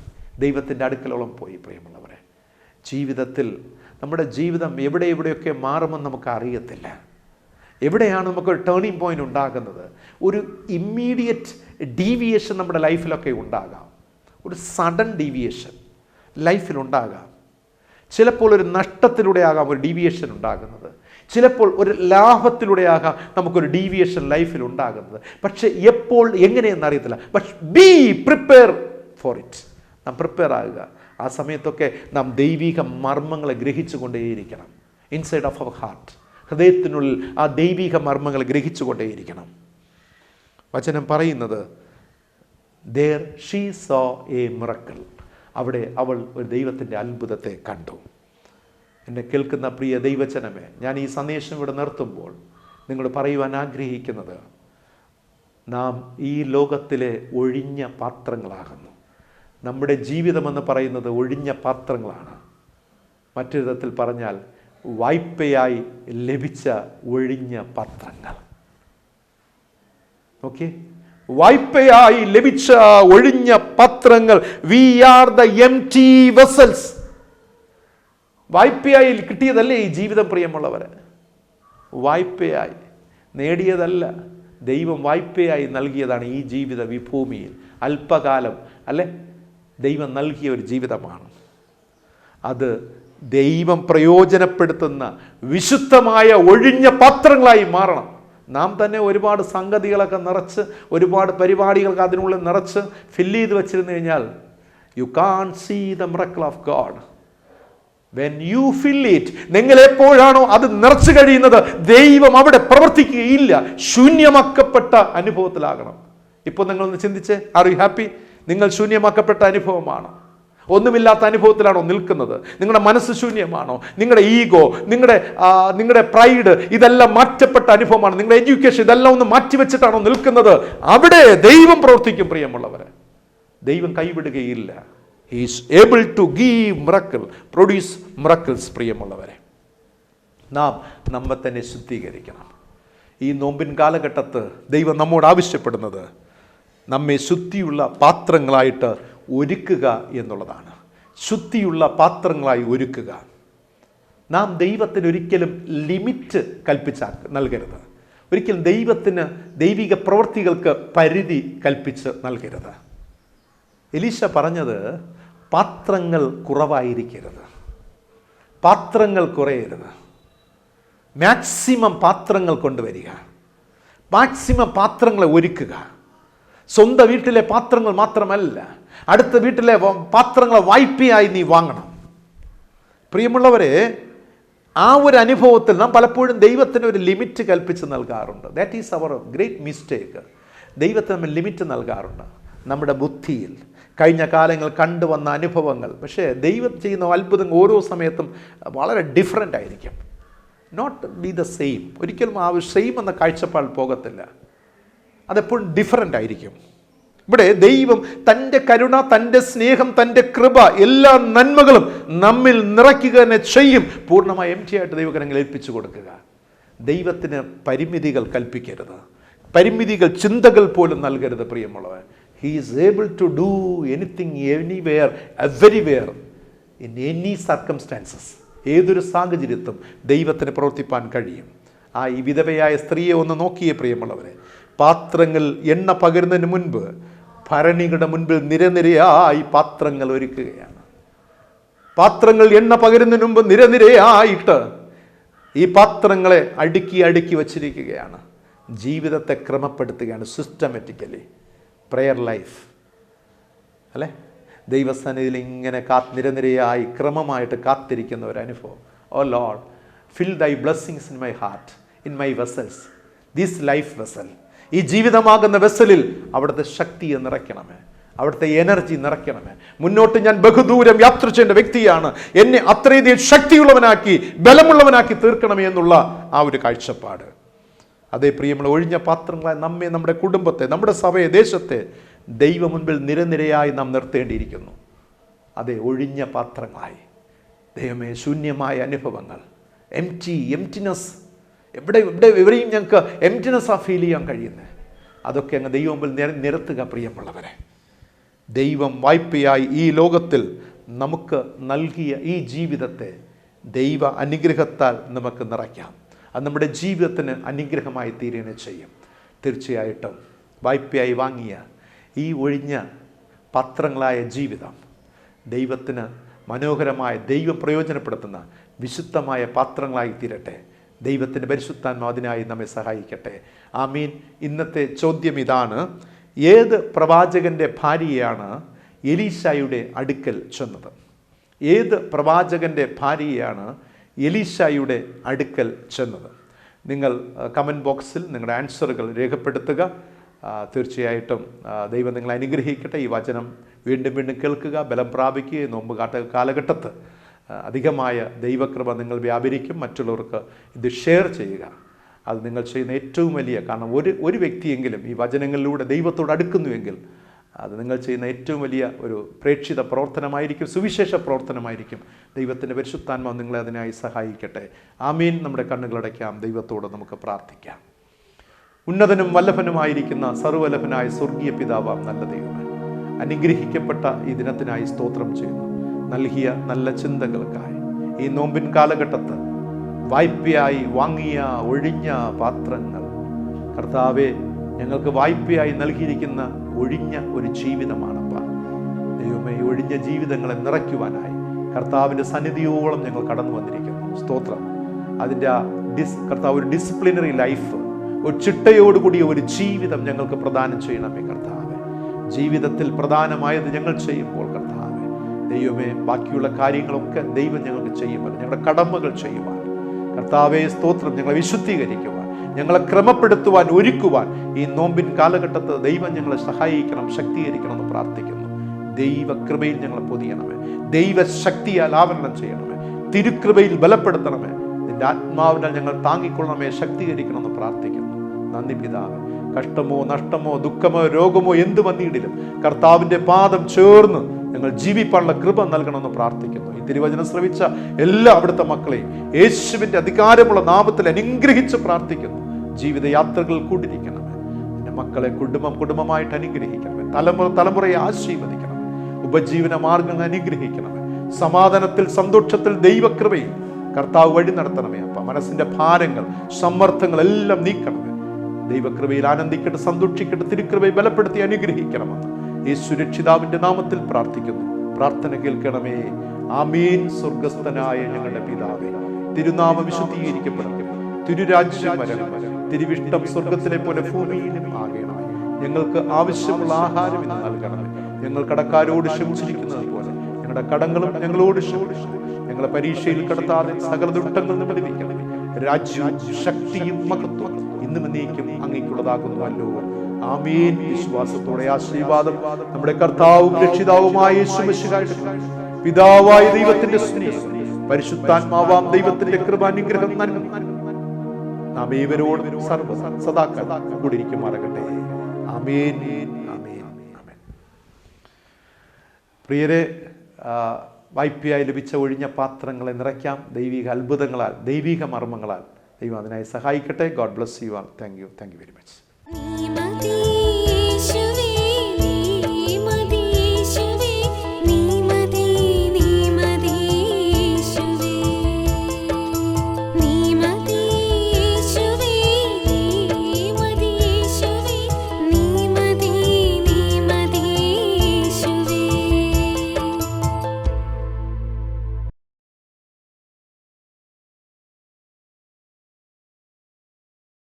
ദൈവത്തിൻ്റെ അടുക്കലോളം പോയി. പ്രിയമുള്ളവരെ, ജീവിതത്തിൽ നമ്മുടെ ജീവിതം എവിടെയൊക്കെ മാറുമെന്ന് നമുക്ക് അറിയത്തില്ല. എവിടെയാണ് നമുക്കൊരു ടേണിംഗ് പോയിൻ്റ് ഉണ്ടാകുന്നത്? ഒരു ഇമ്മീഡിയറ്റ് ഡീവിയേഷൻ നമ്മുടെ ലൈഫിലൊക്കെ ഉണ്ടാകാം. ഒരു സഡൻ ഡീവിയേഷൻ ലൈഫിലുണ്ടാകാം. ചിലപ്പോൾ ഒരു നഷ്ടത്തിലൂടെ ആകാം ഒരു ഡീവിയേഷൻ ഉണ്ടാകുന്നത്, ചിലപ്പോൾ ഒരു ലാഭത്തിലൂടെയാകാം നമുക്കൊരു ഡീവിയേഷൻ ലൈഫിൽ ഉണ്ടാകുന്നത്. പക്ഷേ എപ്പോൾ എങ്ങനെയെന്ന് അറിയത്തില്ല. But B prepare for it. നാം പ്രിപ്പയർ ആകുക. ആ സമയത്തൊക്കെ നാം ദൈവിക മർമ്മങ്ങളെ ഗ്രഹിച്ചു കൊണ്ടേയിരിക്കണം. ഇൻസൈഡ് ഓഫ് അവർ ഹാർട്ട്, ഹൃദയത്തിനുള്ളിൽ ആ ദൈവിക മർമ്മങ്ങളെ ഗ്രഹിച്ചു കൊണ്ടേയിരിക്കണം. വചനം പറയുന്നത്, there she saw a miracle. അവിടെ അവൾ ഒരു ദൈവത്തിൻ്റെ അത്ഭുതത്തെ കണ്ടു. എന്നെ കേൾക്കുന്ന പ്രിയ ദൈവജനമേ, ഞാൻ ഈ സന്ദേശം ഇവിടെ നിർത്തുമ്പോൾ നിങ്ങളോട് പറയുവാൻ ആഗ്രഹിക്കുന്നത്, നാം ഈ ലോകത്തിലെ ഒഴിഞ്ഞ പാത്രങ്ങളാകുന്നു. നമ്മുടെ ജീവിതമെന്ന് പറയുന്നത് ഒഴിഞ്ഞ പാത്രങ്ങളാണ്. മറ്റൊരു വിധത്തിൽ പറഞ്ഞാൽ വായ്പയായി ലഭിച്ച ഒഴിഞ്ഞ പാത്രങ്ങൾ. ഓക്കെ, വായ്പയായി ലഭിച്ച ഒഴിഞ്ഞ പാത്രങ്ങൾ. We are the empty vessels. വായ്പയായി കിട്ടിയതല്ലേ ഈ ജീവിതം പ്രിയമുള്ളവരെ? വായ്പയായി നേടിയതല്ല, ദൈവം വായ്പയായി നൽകിയതാണ് ഈ ജീവിത വിഭൂമിയിൽ. അല്പകാലം അല്ലെ ദൈവം നൽകിയ ഒരു ജീവിതമാണ്. അത് ദൈവം പ്രയോജനപ്പെടുത്തുന്ന വിശുദ്ധമായ ഒഴിഞ്ഞ പാത്രങ്ങളായി മാറണം. നാം തന്നെ ഒരുപാട് സംഗതികളൊക്കെ നിറച്ച്, ഒരുപാട് പരിപാടികൾക്ക് അതിനുള്ളിൽ നിറച്ച് ഫില്ല് ചെയ്ത് വെച്ചിരുന്നു കഴിഞ്ഞാൽ you can see the miracle of God. When you fill it, നിങ്ങൾ എപ്പോഴാണോ അത് നിറച്ചു കഴിയുന്നത്, ദൈവം അവിടെ പ്രവർത്തിക്കുകയില്ല. ശൂന്യമാക്കപ്പെട്ട അനുഭവത്തിലാകണം. ഇപ്പോൾ നിങ്ങളൊന്ന് ചിന്തിച്ച്, ആർ യു ഹാപ്പി? നിങ്ങൾ ശൂന്യമാക്കപ്പെട്ട അനുഭവമാണ്, ഒന്നുമില്ലാത്ത അനുഭവത്തിലാണോ നിൽക്കുന്നത്? നിങ്ങളുടെ മനസ്സ് ശൂന്യമാണോ? നിങ്ങളുടെ ഈഗോ, നിങ്ങളുടെ പ്രൈഡ് ഇതെല്ലാം മാറ്റപ്പെട്ട അനുഭവമാണ്. നിങ്ങളുടെ എഡ്യൂക്കേഷൻ ഇതെല്ലാം ഒന്ന് മാറ്റിവെച്ചിട്ടാണോ നിൽക്കുന്നത്? അവിടെ ദൈവം പ്രവർത്തിക്കും പ്രിയമുള്ളവരെ. ദൈവം കൈവിടുകയില്ല. He is able to give miracle, produce miracles പ്രിയമുള്ളവരെ. നാം നമ്മെ തന്നെ ശുദ്ധീകരിക്കണം. ഈ നോമ്പിൻ കാലഘട്ടത്ത് ദൈവം നമ്മോട് ആവശ്യപ്പെടുന്നത് നമ്മെ ശുദ്ധിയുള്ള പാത്രങ്ങളായിട്ട് ഒരുക്കുക എന്നുള്ളതാണ്. ശുദ്ധിയുള്ള പാത്രങ്ങളായി ഒരുക്കുക. നാം ദൈവത്തിന് ഒരിക്കലും ലിമിറ്റ് നൽകരുത്. ഒരിക്കലും ദൈവത്തിന് ദൈവിക പ്രവൃത്തികൾക്ക് പരിധി കൽപ്പിച്ച് നൽകരുത്. എലീശ പറഞ്ഞത് പാത്രങ്ങൾ കുറവായിരിക്കരുത്, പാത്രങ്ങൾ കുറയരുത്. മാക്സിമം പാത്രങ്ങൾ കൊണ്ടുവരിക, മാക്സിമം പാത്രങ്ങളെ ഒരുക്കുക. സ്വന്തം വീട്ടിലെ പാത്രങ്ങൾ മാത്രമല്ല, അടുത്ത വീട്ടിലെ പാത്രങ്ങളെ വായ്പയായി നീ വാങ്ങണം. പ്രിയമുള്ളവരെ, ആ ഒരു അനുഭവത്തിൽ നാം പലപ്പോഴും ദൈവത്തിന് ഒരു ലിമിറ്റ് കൽപ്പിച്ച് നൽകാറുണ്ട്. That is our great mistake. ദൈവത്തിന് നമ്മൾ ലിമിറ്റ് നൽകാറുണ്ട് നമ്മുടെ ബുദ്ധിയിൽ, കഴിഞ്ഞ കാലങ്ങൾ കണ്ടുവന്ന അനുഭവങ്ങൾ. പക്ഷേ ദൈവം ചെയ്യുന്ന അത്ഭുതങ്ങൾ ഓരോ സമയത്തും വളരെ ഡിഫറൻ്റ് ആയിരിക്കും. Not be the same. ഒരിക്കലും ആ സെയിം എന്ന കാഴ്ചപ്പാട് പോകത്തില്ല. അതെപ്പോഴും ഡിഫറൻ്റ് ആയിരിക്കും. ഇവിടെ ദൈവം തൻ്റെ കരുണ, തൻ്റെ സ്നേഹം, തൻ്റെ കൃപ, എല്ലാ നന്മകളും നമ്മിൽ നിറയ്ക്കുക തന്നെ ചെയ്യും. പൂർണ്ണമായി എം ടി ആയിട്ട് ദൈവകരങ്ങൾ ഏൽപ്പിച്ചു കൊടുക്കുക. ദൈവത്തിന് പരിമിതികൾ കൽപ്പിക്കരുത്, പരിമിതികൾ ചിന്തകൾ പോലും നൽകരുത്. പ്രിയമുള്ളവർ, he is able to do anything, anywhere, everywhere, in any circumstances. ഏതൊരു സാഹചര്യത്തും ദൈവത്തിന് പ്രവർത്തിപ്പാൻ കഴിയും. ഈ വിധവയായ സ്ത്രീയെ ഒന്ന് നോക്കിയേ പ്രിയമുള്ളവരെ. പാത്രങ്ങൾ എണ്ണ പകരുന്നതിന് മുൻപ് ഭരണികളുടെ മുൻപിൽ നിരനിരയായി പാത്രങ്ങൾ ഒരുക്കുകയാണ്. പാത്രങ്ങൾ എണ്ണ പകരുന്നതിന് മുമ്പ് നിരനിരയായിട്ട് ഈ പാത്രങ്ങളെ അടുക്കി അടുക്കി വച്ചിരിക്കുകയാണ്. ജീവിതത്തെ ക്രമപ്പെടുത്തുകയാണ് സിസ്റ്റമാറ്റിക്കലി. പ്രെയർ ലൈഫ് അല്ലേ, ദൈവസന്നിധിയിൽ ഇങ്ങനെ നിരനിരയായി ക്രമമായിട്ട് കാത്തിരിക്കുന്ന ഒരു അനുഭവം. ഓ ലോർഡ്, ഫിൽ ദൈ blessings in my heart, in my vessels, this life vessel. ഈ ജീവിതമാകുന്ന വെസലിൽ അവിടുത്തെ ശക്തിയെ നിറയ്ക്കണമേ, അവിടുത്തെ എനർജി നിറയ്ക്കണമേ. മുന്നോട്ട് ഞാൻ ബഹുദൂരം യാത്ര ചെയ്യേണ്ട വ്യക്തിയാണ്, എന്നെ അത്രയധികം ശക്തിയുള്ളവനാക്കി, ബലമുള്ളവനാക്കി തീർക്കണമേ എന്നുള്ള ആ ഒരു കാഴ്ചപ്പാട്. അതേ പ്രിയമുള്ള, ഒഴിഞ്ഞ പാത്രങ്ങളായി നമ്മെ, നമ്മുടെ കുടുംബത്തെ, നമ്മുടെ സഭയെ, ദേശത്തെ ദൈവ മുൻപിൽ നിരനിരയായി നാം നിർത്തേണ്ടിയിരിക്കുന്നു. അതെ, ഒഴിഞ്ഞ പാത്രങ്ങളായി. ദൈവമേ, ശൂന്യമായ അനുഭവങ്ങൾ, എംറ്റിനെസ്, എവിടെയും ഞങ്ങൾക്ക് എംറ്റിനെസ്സാണ് ഫീൽ ചെയ്യാൻ കഴിയുന്നത്. അതൊക്കെ അങ്ങ് ദൈവം മുമ്പിൽ നിരത്തുക പ്രിയമുള്ളവരെ. ദൈവം വായ്പയായി ഈ ലോകത്തിൽ നമുക്ക് നൽകിയ ഈ ജീവിതത്തെ ദൈവ അനുഗ്രഹത്താൽ നമുക്ക് നിറയ്ക്കാം. അത് നമ്മുടെ ജീവിതത്തിന് അനുഗ്രഹമായി തീരുകയും ചെയ്യും. തീർച്ചയായിട്ടും വായ്പയായി വാങ്ങിയ ഈ ഒഴിഞ്ഞ പാത്രങ്ങളായ ജീവിതം ദൈവത്തിന് മനോഹരമായ, ദൈവം പ്രയോജനപ്പെടുത്തുന്ന വിശുദ്ധമായ പാത്രങ്ങളായി തീരട്ടെ. ദൈവത്തിൻ്റെ പരിശുദ്ധാത്മാവ് അതിനായി നമ്മെ സഹായിക്കട്ടെ. ആമീൻ. ഇന്നത്തെ ചോദ്യം ഇതാണ്: ഏത് പ്രവാചകൻ്റെ ഭാര്യയാണ് എലീശായുടെ അടുക്കൽ ചെന്നത്? ഏത് പ്രവാചകൻ്റെ ഭാര്യയാണ് എലീശായുടെ അടുക്കൽ ചെന്നത്? നിങ്ങൾ കമൻറ്റ് ബോക്സിൽ നിങ്ങളുടെ ആൻസറുകൾ രേഖപ്പെടുത്തുക. തീർച്ചയായിട്ടും ദൈവം നിങ്ങളെ അനുഗ്രഹിക്കട്ടെ. ഈ വചനം വീണ്ടും വീണ്ടും കേൾക്കുക, ബലം പ്രാപിക്കുക. നോമ്പ് കാലഘട്ടത്ത് അധികമായ ദൈവകൃപ നിങ്ങൾ വ്യാപരിക്കും. മറ്റുള്ളവർക്ക് ഇത് ഷെയർ ചെയ്യുക. അത് നിങ്ങൾ ചെയ്യുന്ന ഏറ്റവും വലിയ, കാരണം ഒരു വ്യക്തിയെങ്കിലും ഈ വചനങ്ങളിലൂടെ ദൈവത്തോട് അടുക്കുന്നുവെങ്കിൽ അത് നിങ്ങൾ ചെയ്യുന്ന ഏറ്റവും വലിയ ഒരു പ്രേക്ഷിത പ്രവർത്തനമായിരിക്കും, സുവിശേഷ പ്രവർത്തനമായിരിക്കും. ദൈവത്തിൻ്റെ പരിശുദ്ധാത്മാവ് നിങ്ങളെ അതിനായി സഹായിക്കട്ടെ. ആമീൻ. നമ്മുടെ കണ്ണുകളടയ്ക്കാം, ദൈവത്തോട് നമുക്ക് പ്രാർത്ഥിക്കാം. ഉന്നതനും വല്ലഭനുമായിരിക്കുന്ന സർവ്വലഭനായ സ്വർഗീയ പിതാവാം നല്ല ദൈവമേ, അനുഗ്രഹിക്കപ്പെട്ട ഈ ദിനത്തിനായി സ്തോത്രം ചെയ്യുന്നു. നൽകിയ നല്ല ചിന്തകൾക്കായി ഈ നോമ്പിൻ കാലഘട്ടത്ത് വായ്പയായി വാങ്ങിയ ഒഴിഞ്ഞ പാത്രങ്ങൾ, കർത്താവെ, ഞങ്ങൾക്ക് വായ്പയായി നൽകിയിരിക്കുന്ന ഒഴിഞ്ഞ ഒരു ജീവിതമാണപ്പ. ദൈവമേ, ഒഴിഞ്ഞ ജീവിതങ്ങളെ നിറയ്ക്കുവാനായി കർത്താവിൻ്റെ സന്നിധിയോളം ഞങ്ങൾ കടന്നു വന്നിരിക്കുന്നു. സ്തോത്രം. അതിൻ്റെ കർത്താവ് ഒരു ഡിസിപ്ലിനറി ലൈഫ്, ഒരു ചിട്ടയോടുകൂടിയ ഒരു ജീവിതം ഞങ്ങൾക്ക് പ്രദാനം ചെയ്യണമേ കർത്താവെ. ജീവിതത്തിൽ പ്രധാനമായത് ഞങ്ങൾ ചെയ്യുമ്പോൾ കർത്താവെ, ദൈവമേ, ബാക്കിയുള്ള കാര്യങ്ങളൊക്കെ ദൈവം ഞങ്ങൾക്ക് ചെയ്യുവാൻ, ഞങ്ങളുടെ കടമകൾ ചെയ്യുവാൻ കർത്താവെ സ്തോത്രം, ഞങ്ങളെ വിശുദ്ധീകരിക്കുവാൻ, ഞങ്ങളെ ക്രമപ്പെടുത്തുവാൻ, ഒരുക്കുവാൻ ഈ നോമ്പിൻ കാലഘട്ടത്ത് ദൈവം ഞങ്ങളെ സഹായിക്കണം, ശക്തീകരിക്കണം എന്ന് പ്രാർത്ഥിക്കുന്നു. ദൈവകൃപയിൽ ഞങ്ങളെ പൊതിയണമേ, ദൈവശക്തിയാൽ ആവരണം ചെയ്യണമേ, തിരുകൃപയിൽ ബലപ്പെടുത്തണമേ, നിന്റെ ആത്മാവിനാൽ ഞങ്ങൾ താങ്ങിക്കൊള്ളണമേ, ശക്തീകരിക്കണമെന്ന് പ്രാർത്ഥിക്കുന്നു. നന്ദി പിതാവേ. കഷ്ടമോ നഷ്ടമോ ദുഃഖമോ രോഗമോ എന്ത് വന്നിടിലും കർത്താവിൻ്റെ പാദം ചേർന്ന് ഞങ്ങൾ ജീവിപ്പാനുള്ള കൃപ നൽകണമെന്ന് പ്രാർത്ഥിക്കുന്നു. തിരുവചനം ശ്രവിച്ച എല്ലാ അവിടുത്തെ മക്കളെയും യേശുവിൻ്റെ അധികാരമുള്ള നാമത്തിൽ അനുഗ്രഹിച്ച് പ്രാർത്ഥിക്കുന്നു. ജീവിതയാത്രകൾ കൂട്ടിരിക്കണമേ. എൻ്റെ മക്കളെ കുടുംബമായിട്ട് അനുഗ്രഹിക്കണമേ. തലമുറയെ ആശീർവദിക്കണമേ. ഉപജീവന മാർഗങ്ങൾ അനുഗ്രഹിക്കണമേ. സമാധാനത്തിൽ, സന്തോഷത്തിൽ, ദൈവകൃപയിൽ കർത്താവ് വഴി നടത്തണമേ. അപ്പം മനസ്സിൻ്റെ ഭാരങ്ങൾ, സമ്മർദ്ദങ്ങൾ എല്ലാം നീക്കണമേ. ദൈവകൃപയിൽ ആനന്ദിക്കട്ടെ, സന്തോഷിക്കട്ടെ. തിരുകൃപയെ ബലപ്പെടുത്തി അനുഗ്രഹിക്കണമെന്ന് യേശു രക്ഷിതാവിൻ്റെ നാമത്തിൽ പ്രാർത്ഥിക്കുന്നു. പ്രാർത്ഥന കേൾക്കണമേ. ആമീൻ. സ്വർഗസ്ഥനായ ഞങ്ങളുടെ പിതാവേ, തിരുനാമം വിശുദ്ധീകരിക്കപ്പെടണമേ. തിരുരാജ്യം വരണമേ. തിരുവിഷ്ടം സ്വർഗത്തിലെ പോലെ ഭൂമിയിലും ആകണമേ. ഞങ്ങൾക്ക് ആവശ്യമുള്ള ആഹാരം ഇന്ന് നൽകണമേ. ഞങ്ങൾ കടക്കാരോട് ക്ഷമിച്ചിരിക്കുന്നത് പോലെ ഞങ്ങളുടെ കടങ്ങളും ഞങ്ങളോട് ക്ഷമിക്കണം. ഞങ്ങളെ പരീക്ഷയിൽ കടത്താതെ സകല ദുഷ്ടങ്ങളിൽ നിന്ന് വിടുവിക്കണമേ. രാജ്യവും ശക്തിയും മഹത്വം ഇന്നും എന്നേക്കും അങ്ങേക്കുള്ളതാകുന്നുവല്ലോ. ആമീൻ. വിശ്വാസത്തോടെ ആശീർവാദം നമ്മുടെ കർത്താവും രക്ഷിതാവുമായ യേശു മിശിഹായുടെ പിതാവായ ദൈവത്തിന്റെ സ്നേഹം, പരിശുദ്ധാത്മാവാം ദൈവത്തിന്റെ കൃപാനുഗ്രഹം, നാം ഏവരോടും സദാകാലം കൂടിയിരിക്കുമാറാകട്ടെ. ആമേൻ. ആമേൻ. ആമേൻ. പ്രിയരെ, വായ്പയായി ലഭിച്ച ഒഴിഞ്ഞ പാത്രങ്ങളെ നിറയ്ക്കാം ദൈവിക അത്ഭുതങ്ങളാൽ, ദൈവിക മർമ്മങ്ങളാൽ. ദൈവം അതിനായി സഹായിക്കട്ടെ. God bless you all. Thank you very much.